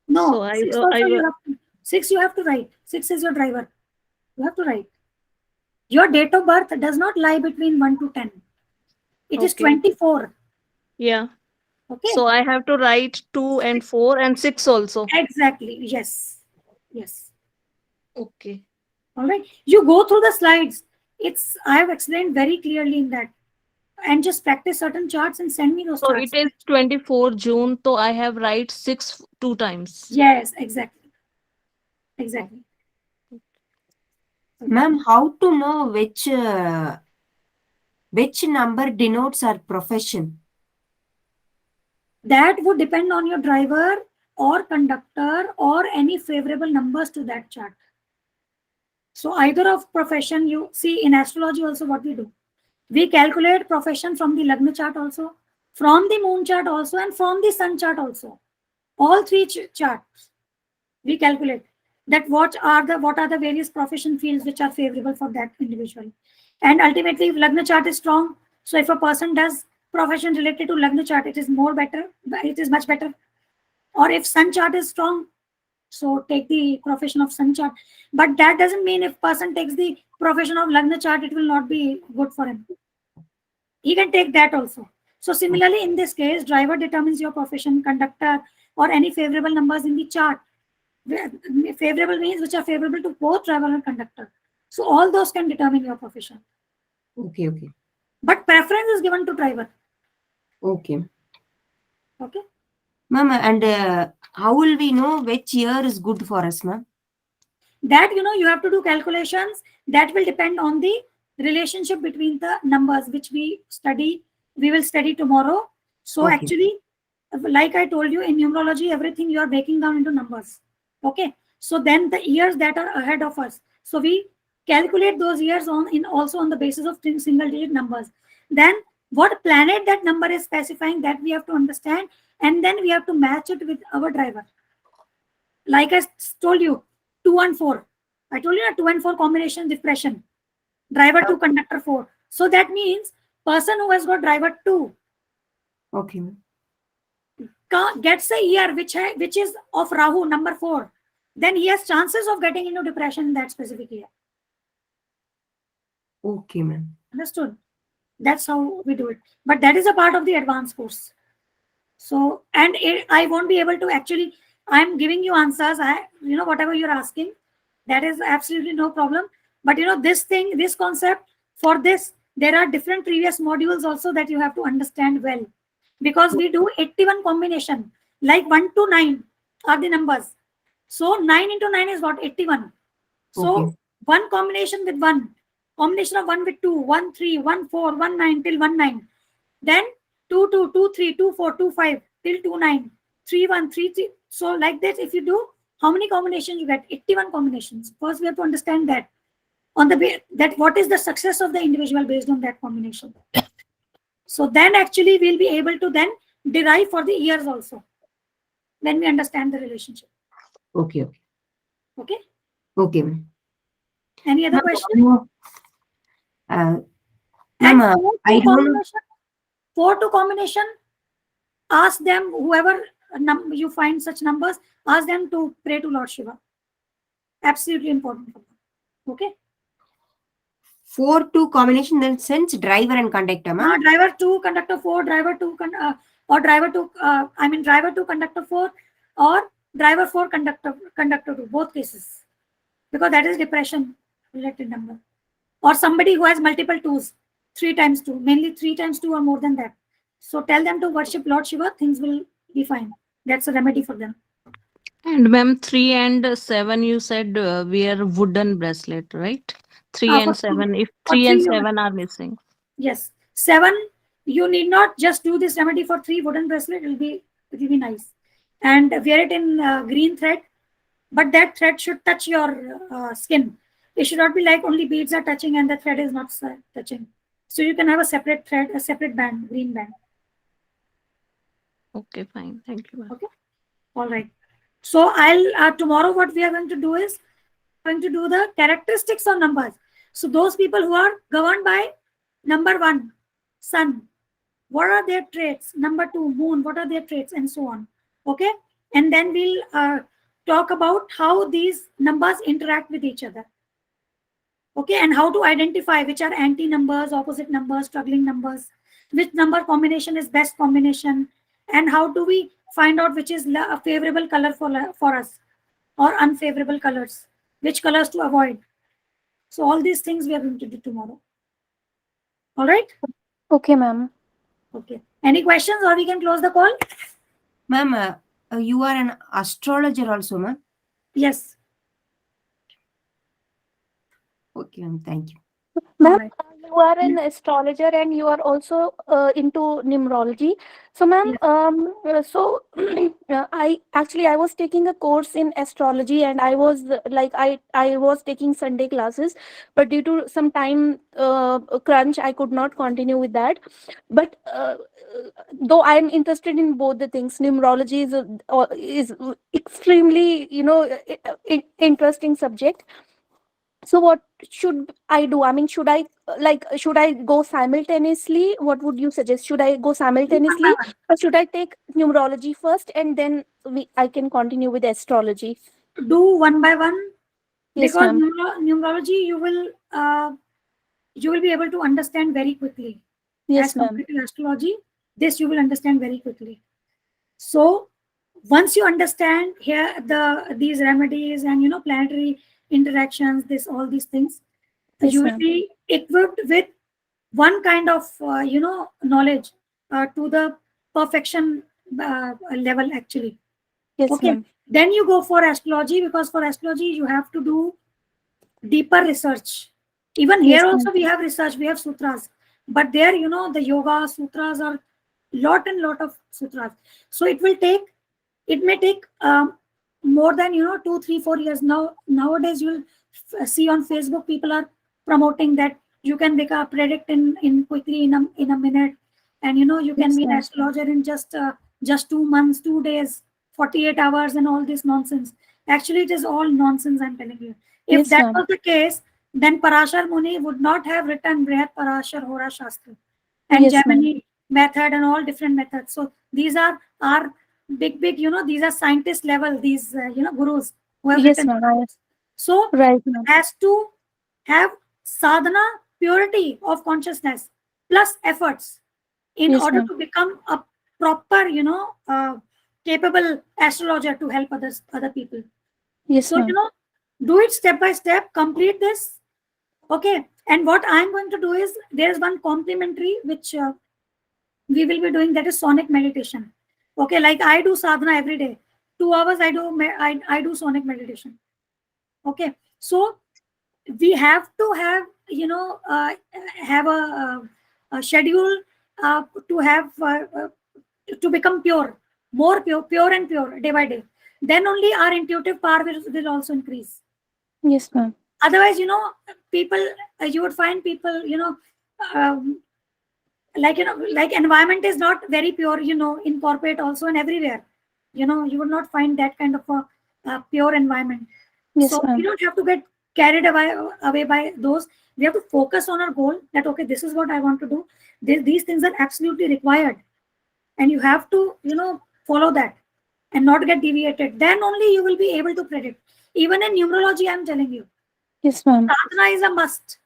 [SPEAKER 1] No,
[SPEAKER 4] So
[SPEAKER 1] 6 also you have to, 6 you have to write. 6 is your driver. You have to write. Your date of birth does not lie between 1 to 10. It is
[SPEAKER 4] Okay.
[SPEAKER 1] 24.
[SPEAKER 4] Yeah.
[SPEAKER 1] Okay.
[SPEAKER 4] So I have to write 2 and 4 and 6 also.
[SPEAKER 1] Exactly. Yes. Yes.
[SPEAKER 4] Okay.
[SPEAKER 1] All right. You go through the slides. I have explained very clearly in that. And just practice certain charts and send me those
[SPEAKER 4] So
[SPEAKER 1] charts.
[SPEAKER 4] it is 24 June, so I have write 6 two times.
[SPEAKER 1] Yes, exactly. Exactly.
[SPEAKER 2] Ma'am, how to know which number denotes our profession?
[SPEAKER 1] That would depend on your driver or conductor or any favorable numbers to that chart. So either of profession, you see in astrology also what we do. We calculate profession from the Lagna chart also, from the moon chart also, and from the sun chart also. All three charts we calculate that what are the various profession fields which are favorable for that individual. And ultimately, if Lagna chart is strong, so if a person does profession related to Lagna chart, it is much better. Or if sun chart is strong, so take the profession of sun chart. But that doesn't mean if person takes the profession of Lagna chart, it will not be good for him. He can take that also. So similarly, in this case, driver determines your profession, conductor, or any favorable numbers in the chart. Favorable means which are favorable to both driver and conductor. So all those can determine your profession.
[SPEAKER 2] Okay, okay.
[SPEAKER 1] But preference is given to driver.
[SPEAKER 2] Okay.
[SPEAKER 1] Okay.
[SPEAKER 2] Ma'am, and how will we know which year is good for us, ma'am?
[SPEAKER 1] That you have to do calculations. That will depend on the relationship between the numbers which we will study tomorrow. So
[SPEAKER 2] Okay.
[SPEAKER 1] actually, like I told you, in numerology, everything you are breaking down into numbers. Okay. So then the years that are ahead of us, so we calculate those years also on the basis of single digit numbers. Then what planet that number is specifying, that we have to understand, and then we have to match it with our driver. Like I told you, 2 and 4. I told you a 2 and 4 combination depression. Driver 2, conductor 4. So that means person who has got driver 2
[SPEAKER 2] Okay, ma'am.
[SPEAKER 1] gets a year which is of Rahu, number 4. Then he has chances of getting into depression in that specific year.
[SPEAKER 2] Okay, ma'am.
[SPEAKER 1] Understood? That's how we do it. But that is a part of the advanced course. So, and I won't be able to actually, I'm giving you answers. Whatever you're asking, that is absolutely no problem. But this concept, for this, there are different previous modules also that you have to understand well. Because we do 81 combination, like 1 to 9 are the numbers. So 9 into 9 is what? 81. So
[SPEAKER 2] Okay.
[SPEAKER 1] one combination with 1, combination of 1 with 2, 1, 3, 1, 4, 1, 9 till 1, 9. Then 2, 2, 2, 3, 2, 4, 2, 5 till 2, 9, 3, 1, 3, 3. So like that, if you do, how many combinations you get? 81 combinations. First, we have to understand that that what is the success of the individual based on that combination. So then actually we'll be able to then derive for the years also when we understand the relationship.
[SPEAKER 2] Okay, okay.
[SPEAKER 1] Okay.
[SPEAKER 2] Okay, ma'am.
[SPEAKER 1] Any other
[SPEAKER 2] Ma'am,
[SPEAKER 1] question?
[SPEAKER 2] ma'am,
[SPEAKER 1] And
[SPEAKER 2] I don't know.
[SPEAKER 1] 4 to combination, ask them, whoever you find such numbers, ask them to pray to Lord Shiva. Absolutely important for them. Okay.
[SPEAKER 2] 4-2 combination, then sense driver and conductor, ma'am.
[SPEAKER 1] Driver 2, conductor 4, driver 2, or driver 2, driver 2, conductor 4, or driver 4, conductor 2, both cases. Because that is depression related number. Or somebody who has multiple 2s, 3 times 2, mainly 3 times 2 or more than that. So tell them to worship Lord Shiva, things will be fine. That's a remedy for them.
[SPEAKER 4] And ma'am, 3 and 7, you said wear wooden bracelet, right? 3
[SPEAKER 1] For
[SPEAKER 4] and
[SPEAKER 1] 3,
[SPEAKER 4] 7. If
[SPEAKER 1] for
[SPEAKER 4] 3
[SPEAKER 1] 3
[SPEAKER 4] and
[SPEAKER 1] you
[SPEAKER 4] 7 are missing.
[SPEAKER 1] Yes. 7, you need not just do this remedy for 3 wooden bracelet. It will be nice. And wear it in green thread, but that thread should touch your skin. It should not be like only beads are touching and the thread is not touching. So you can have a separate thread, a separate band, green band.
[SPEAKER 4] Okay, fine. Thank you, ma'am.
[SPEAKER 1] Okay. All right. So I'll tomorrow what we are going to do is going to do the characteristics of numbers. So those people who are governed by number 1, sun, what are their traits? Number 2, moon, what are their traits, and so on. Okay. And then we'll talk about how these numbers interact with each other. Okay. And how to identify which are anti numbers, opposite numbers, struggling numbers, which number combination is best combination, and how do we find out which is a favorable color for us or unfavorable colors, which colors to avoid. So all these things we are going to do tomorrow. All right?
[SPEAKER 5] Okay, ma'am.
[SPEAKER 1] Okay. Any questions, or we can close the call?
[SPEAKER 2] Ma'am, you are an astrologer also, ma'am?
[SPEAKER 1] Yes.
[SPEAKER 2] Okay, ma'am. Thank you.
[SPEAKER 5] Ma'am,
[SPEAKER 1] right.
[SPEAKER 5] you are an astrologer and you are also into numerology. So, ma'am,
[SPEAKER 1] Yes.
[SPEAKER 5] I was taking a course in astrology, and I was I was taking Sunday classes, but due to some time crunch, I could not continue with that. But though I am interested in both the things, numerology is extremely, interesting subject. So what should I do? I mean, should I go simultaneously? What would you suggest? Should I go
[SPEAKER 1] One by
[SPEAKER 5] simultaneously,
[SPEAKER 1] one.
[SPEAKER 5] or should I take numerology first and then I can continue with astrology?
[SPEAKER 1] Do one by one,
[SPEAKER 5] Yes,
[SPEAKER 1] because
[SPEAKER 5] ma'am.
[SPEAKER 1] numerology you will be able to understand very quickly as
[SPEAKER 5] Yes, ma'am.
[SPEAKER 1] compared to astrology. This you will understand very quickly. So once you understand here these remedies and planetary interactions, this all these things,
[SPEAKER 5] Yes,
[SPEAKER 1] you will
[SPEAKER 5] ma'am.
[SPEAKER 1] be equipped with one kind of knowledge to the perfection level actually.
[SPEAKER 5] Yes,
[SPEAKER 1] Okay,
[SPEAKER 5] ma'am.
[SPEAKER 1] then you go for astrology, because for astrology you have to do deeper research. Even
[SPEAKER 5] Yes,
[SPEAKER 1] here
[SPEAKER 5] ma'am.
[SPEAKER 1] also we have research, we have sutras, but there the yoga sutras are lot and lot of sutras. So it may take more than 2 3 4 years. Nowadays you'll see on Facebook people are promoting that you can become predict in quickly in a minute, and you can
[SPEAKER 5] Yes,
[SPEAKER 1] be an
[SPEAKER 5] ma'am.
[SPEAKER 1] astrologer in just 2 months, 2 days, 48 hours, and all this nonsense. Actually, it is all nonsense, I'm telling you. If
[SPEAKER 5] Yes,
[SPEAKER 1] that
[SPEAKER 5] ma'am.
[SPEAKER 1] was the case, then Parashar Muni would not have written Brihad Parashar Hora Shastra and
[SPEAKER 5] Yes, ma'am.
[SPEAKER 1] Gemini method and all different methods. So these are our big, these are scientist level, these, gurus who have
[SPEAKER 5] Yes,
[SPEAKER 1] written
[SPEAKER 5] ma'am.
[SPEAKER 1] books. So
[SPEAKER 5] Right, ma'am.
[SPEAKER 1] has to have sadhana, purity of consciousness plus efforts in
[SPEAKER 5] Yes,
[SPEAKER 1] order
[SPEAKER 5] ma'am.
[SPEAKER 1] to become a proper, capable astrologer to help other people.
[SPEAKER 5] Yes,
[SPEAKER 1] So,
[SPEAKER 5] ma'am.
[SPEAKER 1] do it step by step, complete this. Okay. And what I'm going to do is there is one complimentary which we will be doing, that is sonic meditation. Okay. Like I do sadhana every day. 2 hours I do sonic meditation. Okay. So we have to have, have a schedule to have to become pure, more pure and pure day by day. Then only our intuitive power will also increase.
[SPEAKER 5] Yes, ma'am.
[SPEAKER 1] Otherwise, people, you would find people, um, like environment is not very pure, in corporate also and everywhere. You would not find that kind of a pure environment.
[SPEAKER 5] Yes,
[SPEAKER 1] So we
[SPEAKER 5] ma'am.
[SPEAKER 1] don't have to get carried away by those. We have to focus on our goal, that okay, this is what I want to do. These things are absolutely required, and you have to follow that and not get deviated. Then only you will be able to predict. Even in numerology, I'm telling you,
[SPEAKER 5] Yes, ma'am.
[SPEAKER 1] sadhana is a must.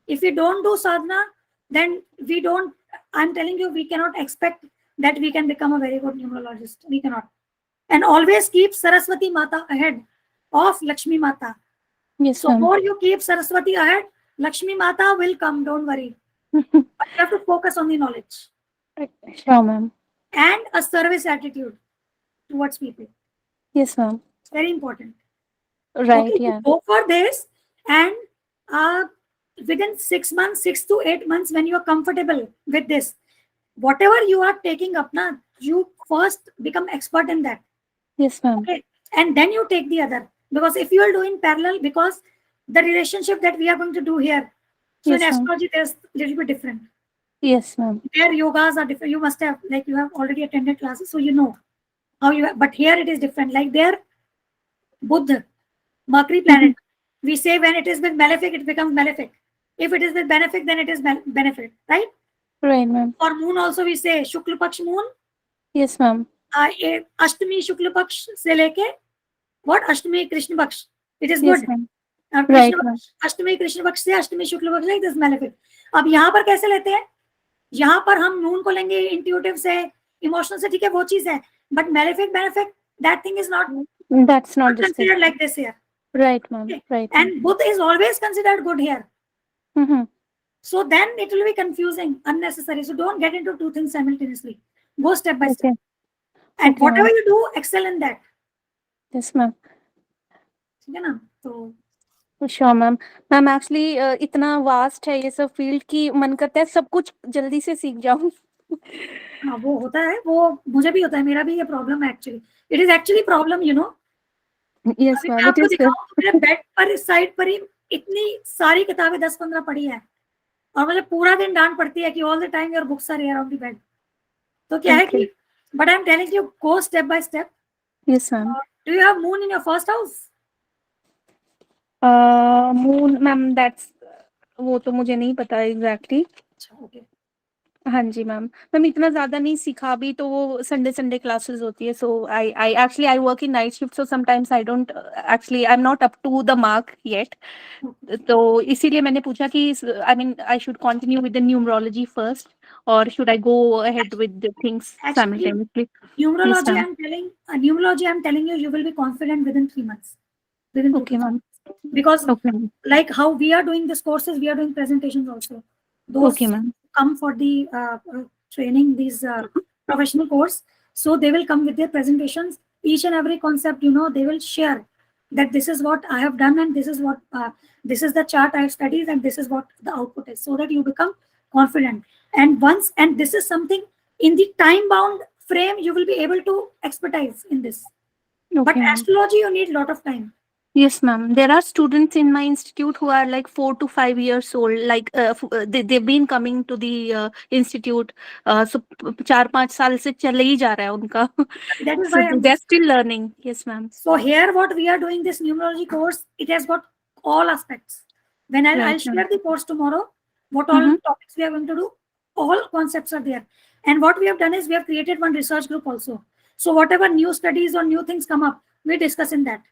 [SPEAKER 1] If we don't do sadhana, then we don't, I'm telling you, we cannot expect that we can become a very good numerologist. We cannot. And always keep Saraswati Mata ahead of Lakshmi Mata.
[SPEAKER 5] Yes,
[SPEAKER 1] So
[SPEAKER 5] ma'am.
[SPEAKER 1] more you keep Saraswati ahead, Lakshmi Mata will come, don't worry. But you have to focus on the knowledge
[SPEAKER 5] Sure, ma'am.
[SPEAKER 1] and a service attitude towards people.
[SPEAKER 5] Yes, ma'am.
[SPEAKER 1] It's very important.
[SPEAKER 5] Right,
[SPEAKER 1] Okay, you
[SPEAKER 5] yeah.
[SPEAKER 1] go for this, and uh, within 6 months, 6 to 8 months, when you are comfortable with this, whatever you are taking up, you first become expert in that.
[SPEAKER 5] Yes, ma'am.
[SPEAKER 1] Okay, and then you take the other. Because if you are doing parallel, because the relationship that we are going to do here, so in
[SPEAKER 5] Yes, ma'am.
[SPEAKER 1] astrology, there's a little bit different.
[SPEAKER 5] Yes, ma'am.
[SPEAKER 1] Their yogas are different. You must have, like, you have already attended classes, so you know how you. But here it is different. Like their Buddha, Mercury planet, we say when it is with malefic, it becomes malefic. If it is with benefic, then it is benefit, right?
[SPEAKER 5] Right, ma'am.
[SPEAKER 1] For moon also we say Shukla Paksh moon,
[SPEAKER 5] Yes, ma'am.
[SPEAKER 1] Ashtami Shukla Paksh se leke what Ashtami Krishna Paksh. It is
[SPEAKER 5] Yes,
[SPEAKER 1] good.
[SPEAKER 5] ma'am.
[SPEAKER 1] Krishna
[SPEAKER 5] Right, ma'am.
[SPEAKER 1] Paksh, Ashtami Krishna Paksh se Ashtami Shukla Paksh like this malefic. अब यहाँ पर कैसे लेते हैं? यहाँ पर हम moon को लेंगे intuitive से, emotional से, ठीक है वो चीज है. But malefic, benefic, that thing is not
[SPEAKER 5] That's not the
[SPEAKER 1] considered
[SPEAKER 5] same.
[SPEAKER 1] like this here.
[SPEAKER 5] Right, ma'am.
[SPEAKER 1] Okay.
[SPEAKER 5] Right, ma'am.
[SPEAKER 1] And Buddha is always considered good here.
[SPEAKER 5] Mm-hmm.
[SPEAKER 1] So then it will be confusing, unnecessary. So don't get into two things simultaneously. Go step by step.
[SPEAKER 5] Okay.
[SPEAKER 1] And
[SPEAKER 5] Okay,
[SPEAKER 1] whatever
[SPEAKER 5] ma'am.
[SPEAKER 1] you do, excel in that.
[SPEAKER 5] Yes, ma'am.
[SPEAKER 1] ठीक है ना? तो
[SPEAKER 5] sure ma'am. Ma'am actually इतना vast है ये सब field की मन करता है सब कुछ जल्दी से सीख जाऊं।
[SPEAKER 1] हाँ वो होता है, वो मुझे भी होता है, मेरा भी ये प्रॉब्लम है actually. It is actually problem, you know.
[SPEAKER 5] Yes
[SPEAKER 1] अभी
[SPEAKER 5] मैम,
[SPEAKER 1] मैं
[SPEAKER 5] इट
[SPEAKER 1] आपको
[SPEAKER 5] इज।
[SPEAKER 1] दिखाऊं तो मेरे बेड पर इस साइड पर ही इतनी सारी किताबें 10-15 पड़ी है और मुझे पूरा दिन डांट पड़ती है कि all the time your books are here on the bed. तो क्या है
[SPEAKER 5] Okay.
[SPEAKER 1] कि but I am telling you go step by step.
[SPEAKER 5] Yes ma'am.
[SPEAKER 1] Do you have moon in your first house?
[SPEAKER 5] Moon ma'am that's वो तो मुझे नहीं पता exactly.
[SPEAKER 1] अच्छा ओके.
[SPEAKER 5] हाँ जी मैम। मैम इतना ज्यादा नहीं सीखा भी तो वो संडे संडे क्लासेस होती है so I actually I work in night shift so sometimes I don't actually I am not up to the mark yet. तो इसीलिए मैंने पूछा कि I mean I should continue with the numerology first और should I go ahead with the things
[SPEAKER 1] Actually,
[SPEAKER 5] simultaneously.
[SPEAKER 1] numerology,
[SPEAKER 5] ma'am.
[SPEAKER 1] I'm telling you, you will be confident within 3 months. Within 2
[SPEAKER 5] Okay,
[SPEAKER 1] to 3
[SPEAKER 5] ma'am.
[SPEAKER 1] months. Because
[SPEAKER 5] Okay, ma'am.
[SPEAKER 1] like how we are doing these courses, we are doing presentations also. Those
[SPEAKER 5] Okay, ma'am.
[SPEAKER 1] come for the training, these professional course. So they will come with their presentations. Each and every concept, you know, they will share that this is what I have done and this is what this is the chart I have studied and this is what the output is, so that you become confident. And once, and this is something in the time bound frame, you will be able to expertise in this.
[SPEAKER 5] Okay,
[SPEAKER 1] But
[SPEAKER 5] ma'am.
[SPEAKER 1] astrology, you need lot of time.
[SPEAKER 5] Yes, ma'am. There are students in my institute who are like 4 to 5 years old. Like they've been coming to the institute. So 4-5 साल से चले ही जा रहा है उनका.
[SPEAKER 1] That is
[SPEAKER 5] So
[SPEAKER 1] why I'm
[SPEAKER 5] they're still learning. Yes, ma'am.
[SPEAKER 1] So here, what we are doing this numerology course, it has got all aspects. When I'll
[SPEAKER 5] Right,
[SPEAKER 1] share
[SPEAKER 5] ma'am.
[SPEAKER 1] the course tomorrow, what all topics we are going to do, all concepts are there. And what we have done is we have created one research group also. So whatever new studies or new things come up, we discuss in that.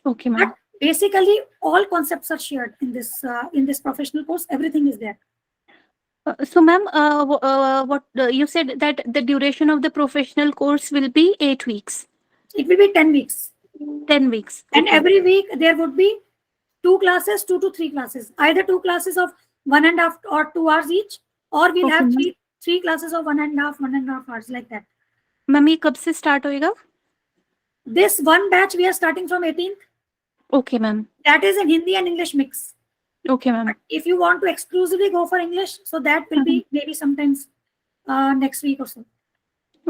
[SPEAKER 5] Okay, ma'am.
[SPEAKER 1] But basically, all concepts are shared in this professional course. Everything is there.
[SPEAKER 5] So, ma'am, what you said that the duration of the professional course will be 8 weeks.
[SPEAKER 1] It will be 10 weeks.
[SPEAKER 5] 10 weeks.
[SPEAKER 1] And
[SPEAKER 5] Okay.
[SPEAKER 1] every week there would be 2 classes, 2 to 3 classes, either 2 classes of 1.5 or 2 hours each, or we'll
[SPEAKER 5] Okay,
[SPEAKER 1] have
[SPEAKER 5] ma'am.
[SPEAKER 1] three classes of 1.5 hours, like that.
[SPEAKER 5] Ma'am ये कब से start होएगा?
[SPEAKER 1] This one batch we are starting from 18th.
[SPEAKER 5] Okay, ma'am.
[SPEAKER 1] That is in Hindi and English mix.
[SPEAKER 5] Okay, ma'am.
[SPEAKER 1] But if you want to exclusively go for English, so that will be maybe sometimes next week or so.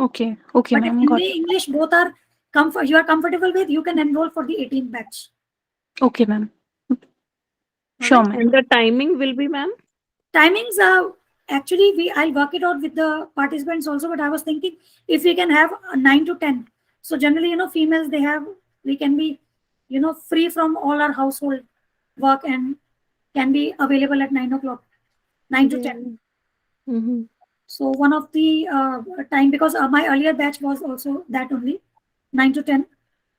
[SPEAKER 5] Okay. Okay,
[SPEAKER 1] But if
[SPEAKER 5] ma'am. Got
[SPEAKER 1] Hindi,
[SPEAKER 5] it.
[SPEAKER 1] English, both are you are comfortable with, you can enroll for the 18th batch.
[SPEAKER 5] Okay, ma'am. Sure,
[SPEAKER 1] Alright.
[SPEAKER 5] ma'am.
[SPEAKER 4] And the timing will be, ma'am?
[SPEAKER 1] Timings actually I'll work it out with the participants also, but I was thinking if we can have 9 to 10. So generally, you know, females, we can be, you know, free from all our household work and can be available at 9 o'clock, 9 to 10.
[SPEAKER 4] Mm-hmm.
[SPEAKER 1] So one of the time, because my earlier batch was also that only 9 to 10.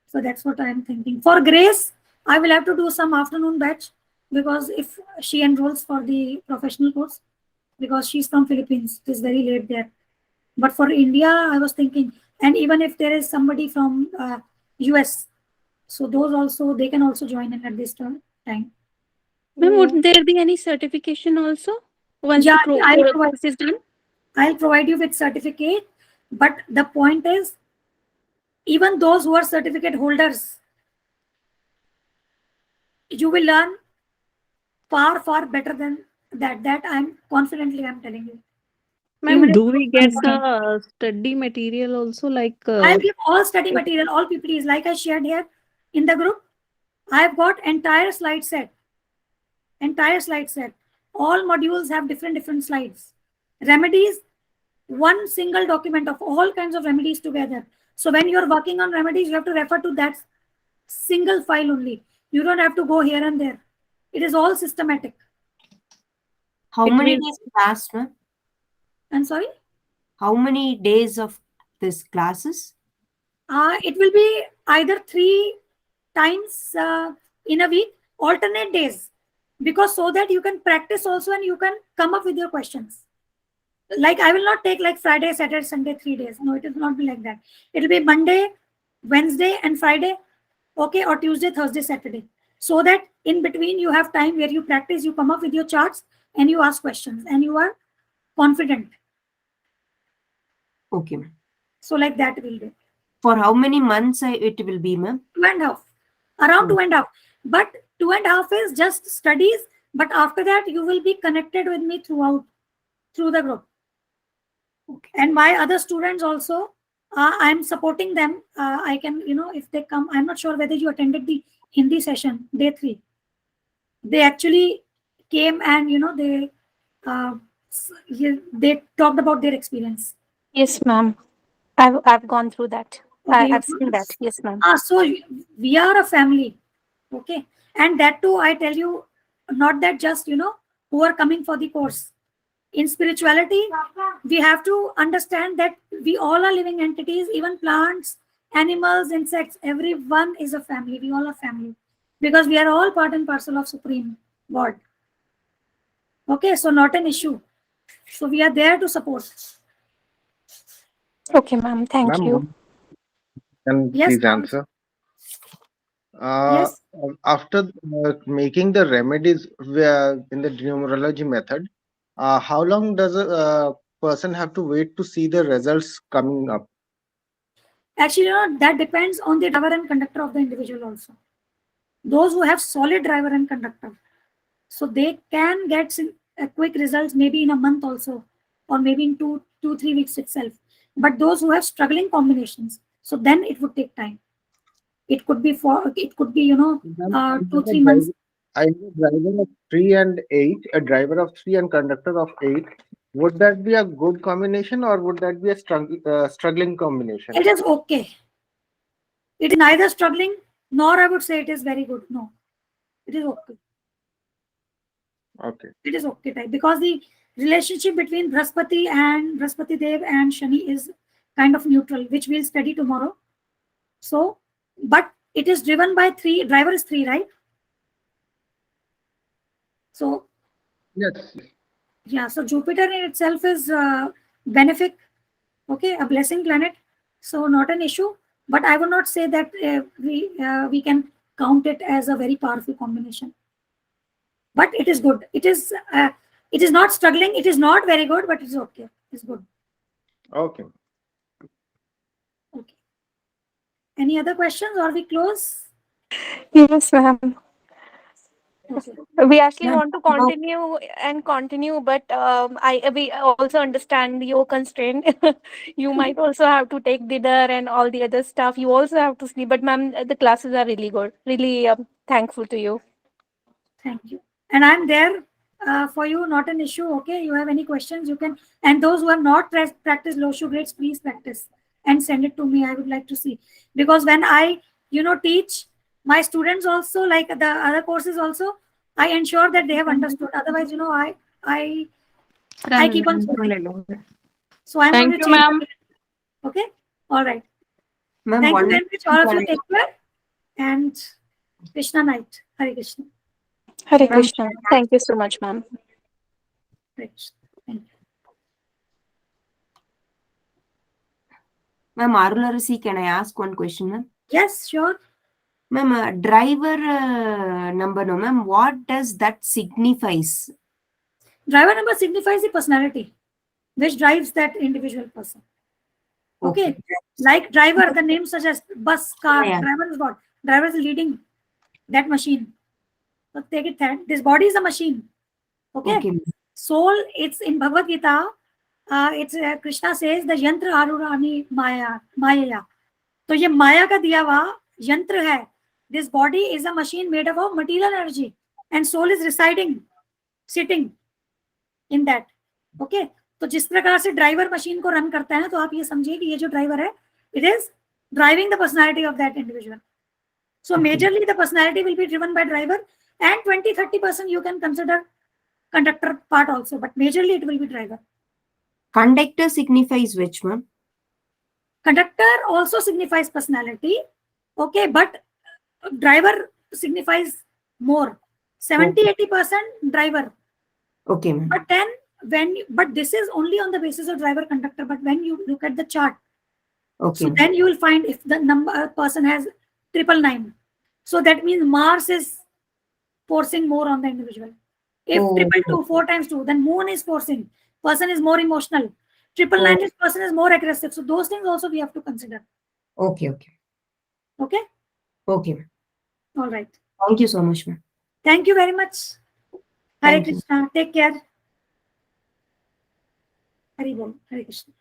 [SPEAKER 1] So that's what I am thinking. For Grace, I will have to do some afternoon batch, because if she enrolls for the professional course, because she's from Philippines, it is very late there. But for India, I was thinking, and even if there is somebody from US, so those also, they can also join in at this time.
[SPEAKER 5] Ma'am, would there be any certification also once
[SPEAKER 1] Yeah,
[SPEAKER 5] the course is done?
[SPEAKER 1] I'll provide you with certificate, but the point is, even those who are certificate holders, you will learn far, far better than that. That I'm telling you.
[SPEAKER 4] Ma'am,
[SPEAKER 1] Even if-
[SPEAKER 4] do we get study material also, like
[SPEAKER 1] I'll give all study material, all PPTs, like I shared here in the group. I've got entire slide set. All modules have different slides. Remedies, one single document of all kinds of remedies together. So when you're working on remedies, you have to refer to that single file only. You don't have to go here and there. It is all systematic.
[SPEAKER 2] How
[SPEAKER 4] It
[SPEAKER 2] many
[SPEAKER 4] will-
[SPEAKER 2] days class, ma'am?
[SPEAKER 1] I'm sorry?
[SPEAKER 2] How many days of this classes?
[SPEAKER 1] It will be either 3 times in a week, alternate days, because so that you can practice also and you can come up with your questions. Like I will not take like Friday, Saturday, Sunday, 3 days. No, it will not be like that. It will be Monday, Wednesday, and Friday. okay, or Tuesday, Thursday, Saturday, so that in between you have time where you practice, you come up with your charts and you ask questions and you are confident.
[SPEAKER 2] Okay, ma'am.
[SPEAKER 1] So like that will do.
[SPEAKER 2] For how many months it will be, ma'am?
[SPEAKER 1] 2.5, around 2.5. But 2.5 is just studies. But after that, you will be connected with me throughout, through the group.
[SPEAKER 2] Okay.
[SPEAKER 1] And my other students also, I'm supporting them. I can, if they come, I'm not sure whether you attended the Hindi session, day 3. They actually came and, they talked about their experience.
[SPEAKER 5] Yes, ma'am. I've gone through that.
[SPEAKER 1] Okay,
[SPEAKER 5] I've seen that. Yes, ma'am.
[SPEAKER 1] so we are a family. Okay. And that too, I tell you, not that just, who are coming for the course. In spirituality, we have to understand that we all are living entities, even plants, animals, insects, everyone is a family. We all are family because we are all part and parcel of Supreme God. Okay, so not an issue. So we are there to support.
[SPEAKER 5] Okay, ma'am. Thank
[SPEAKER 3] Ma'am,
[SPEAKER 5] you.
[SPEAKER 3] can
[SPEAKER 1] Yes,
[SPEAKER 3] please answer?
[SPEAKER 1] Yes.
[SPEAKER 3] After making the remedies in the numerology method, how long does a person have to wait to see the results coming up?
[SPEAKER 1] Actually, that depends on the driver and conductor of the individual also. Those who have solid driver and conductor, so they can get quick results maybe in a month also, or maybe in 3 weeks itself. But those who have struggling combinations, so then it would take time. It could be 2-3 months.
[SPEAKER 3] I have a driver of 3 and 8, a driver of 3 and conductor of 8. Would that be a good combination or would that be a struggling combination?
[SPEAKER 1] It is okay. It is neither struggling nor I would say it is very good. No, it is okay.
[SPEAKER 3] Okay.
[SPEAKER 1] It is okay type, because the relationship between Brahaspati Dev and Shani is kind of neutral, which we'll study tomorrow. So, but it is driven by 3. Driver is 3, right? So
[SPEAKER 3] Yes.
[SPEAKER 1] yeah, so Jupiter in itself is benefic, okay, a blessing planet. So not an issue, but I would not say that we can count it as a very powerful combination. But it is good. It is not struggling. It is not very good, but it's okay. It's good.
[SPEAKER 3] Okay.
[SPEAKER 1] Okay. Any other questions or we close?
[SPEAKER 5] Yes, ma'am.
[SPEAKER 1] Okay.
[SPEAKER 5] We actually
[SPEAKER 2] Ma'am,
[SPEAKER 5] want to
[SPEAKER 2] now-
[SPEAKER 5] continue, but we also understand your constraint. You might also have to take dinner and all the other stuff. You also have to sleep. But ma'am, the classes are really good. Really thankful to you.
[SPEAKER 1] Thank you. And I'm there for you, not an issue. Okay. You have any questions, you can. And those who have not practiced Loshu grades, please practice and send it to me. I would like to see. Because when I, teach my students also, like the other courses also, I ensure that they have understood. Otherwise, I keep on speaking. So I'm going to change.
[SPEAKER 4] ma'am.
[SPEAKER 1] Okay. All right.
[SPEAKER 2] Ma'am,
[SPEAKER 1] Thank you
[SPEAKER 2] one
[SPEAKER 1] very much. All of you
[SPEAKER 2] can-
[SPEAKER 1] take care. And Krishna night. Hare Krishna.
[SPEAKER 5] Hare
[SPEAKER 2] Ma'am,
[SPEAKER 5] Krishna. Thank you so much, ma'am.
[SPEAKER 1] Hare Krishna. Thank you.
[SPEAKER 2] Ma'am, Arularashi, can I ask one question, ma'am?
[SPEAKER 1] Yes, sure.
[SPEAKER 2] Ma'am, driver number, no, ma'am. What does that signifies?
[SPEAKER 1] Driver number signifies the personality which drives that individual person. Okay. Like driver, the name such as bus, car,
[SPEAKER 2] Yeah.
[SPEAKER 1] driver is what? Driver is leading that machine. So take it that this body is a machine. Okay.
[SPEAKER 2] Okay.
[SPEAKER 1] Soul, it's in Bhagavad Gita. It's Krishna says the yantra arurani maya. तो ये माया का दिया हुआ यंत्र है. This body is a machine made up of material energy and soul is residing, sitting in that. Okay. तो जिस प्रकार से ड्राइवर मशीन को रन करता है ना, तो आप ये समझिए कि ये जो ड्राइवर है, it is driving the personality of that individual. So majorly the personality will be driven by driver, and 20-30% you can consider conductor part also, but majorly it will be driver.
[SPEAKER 2] Conductor signifies which, ma'am?
[SPEAKER 1] Conductor also signifies personality, okay, but driver signifies more. 70-80% driver.
[SPEAKER 2] Okay, ma'am.
[SPEAKER 1] But then but this is only on the basis of driver conductor. But when you look at the chart,
[SPEAKER 2] Okay.
[SPEAKER 1] so then you will find if the person has 999, So that means Mars is forcing more on the individual. If
[SPEAKER 2] Oh.
[SPEAKER 1] 222, 4 times 2, then Moon is forcing. Person is more emotional. 999, this person is more aggressive. So those things also we have to consider.
[SPEAKER 2] Okay.
[SPEAKER 1] Okay?
[SPEAKER 2] Okay, ma'am.
[SPEAKER 1] All right.
[SPEAKER 2] Thank you so much, ma'am.
[SPEAKER 1] Thank you very much. Hare
[SPEAKER 2] Thank you.
[SPEAKER 1] Krishna. Take care. Hare Bol. Hare Krishna.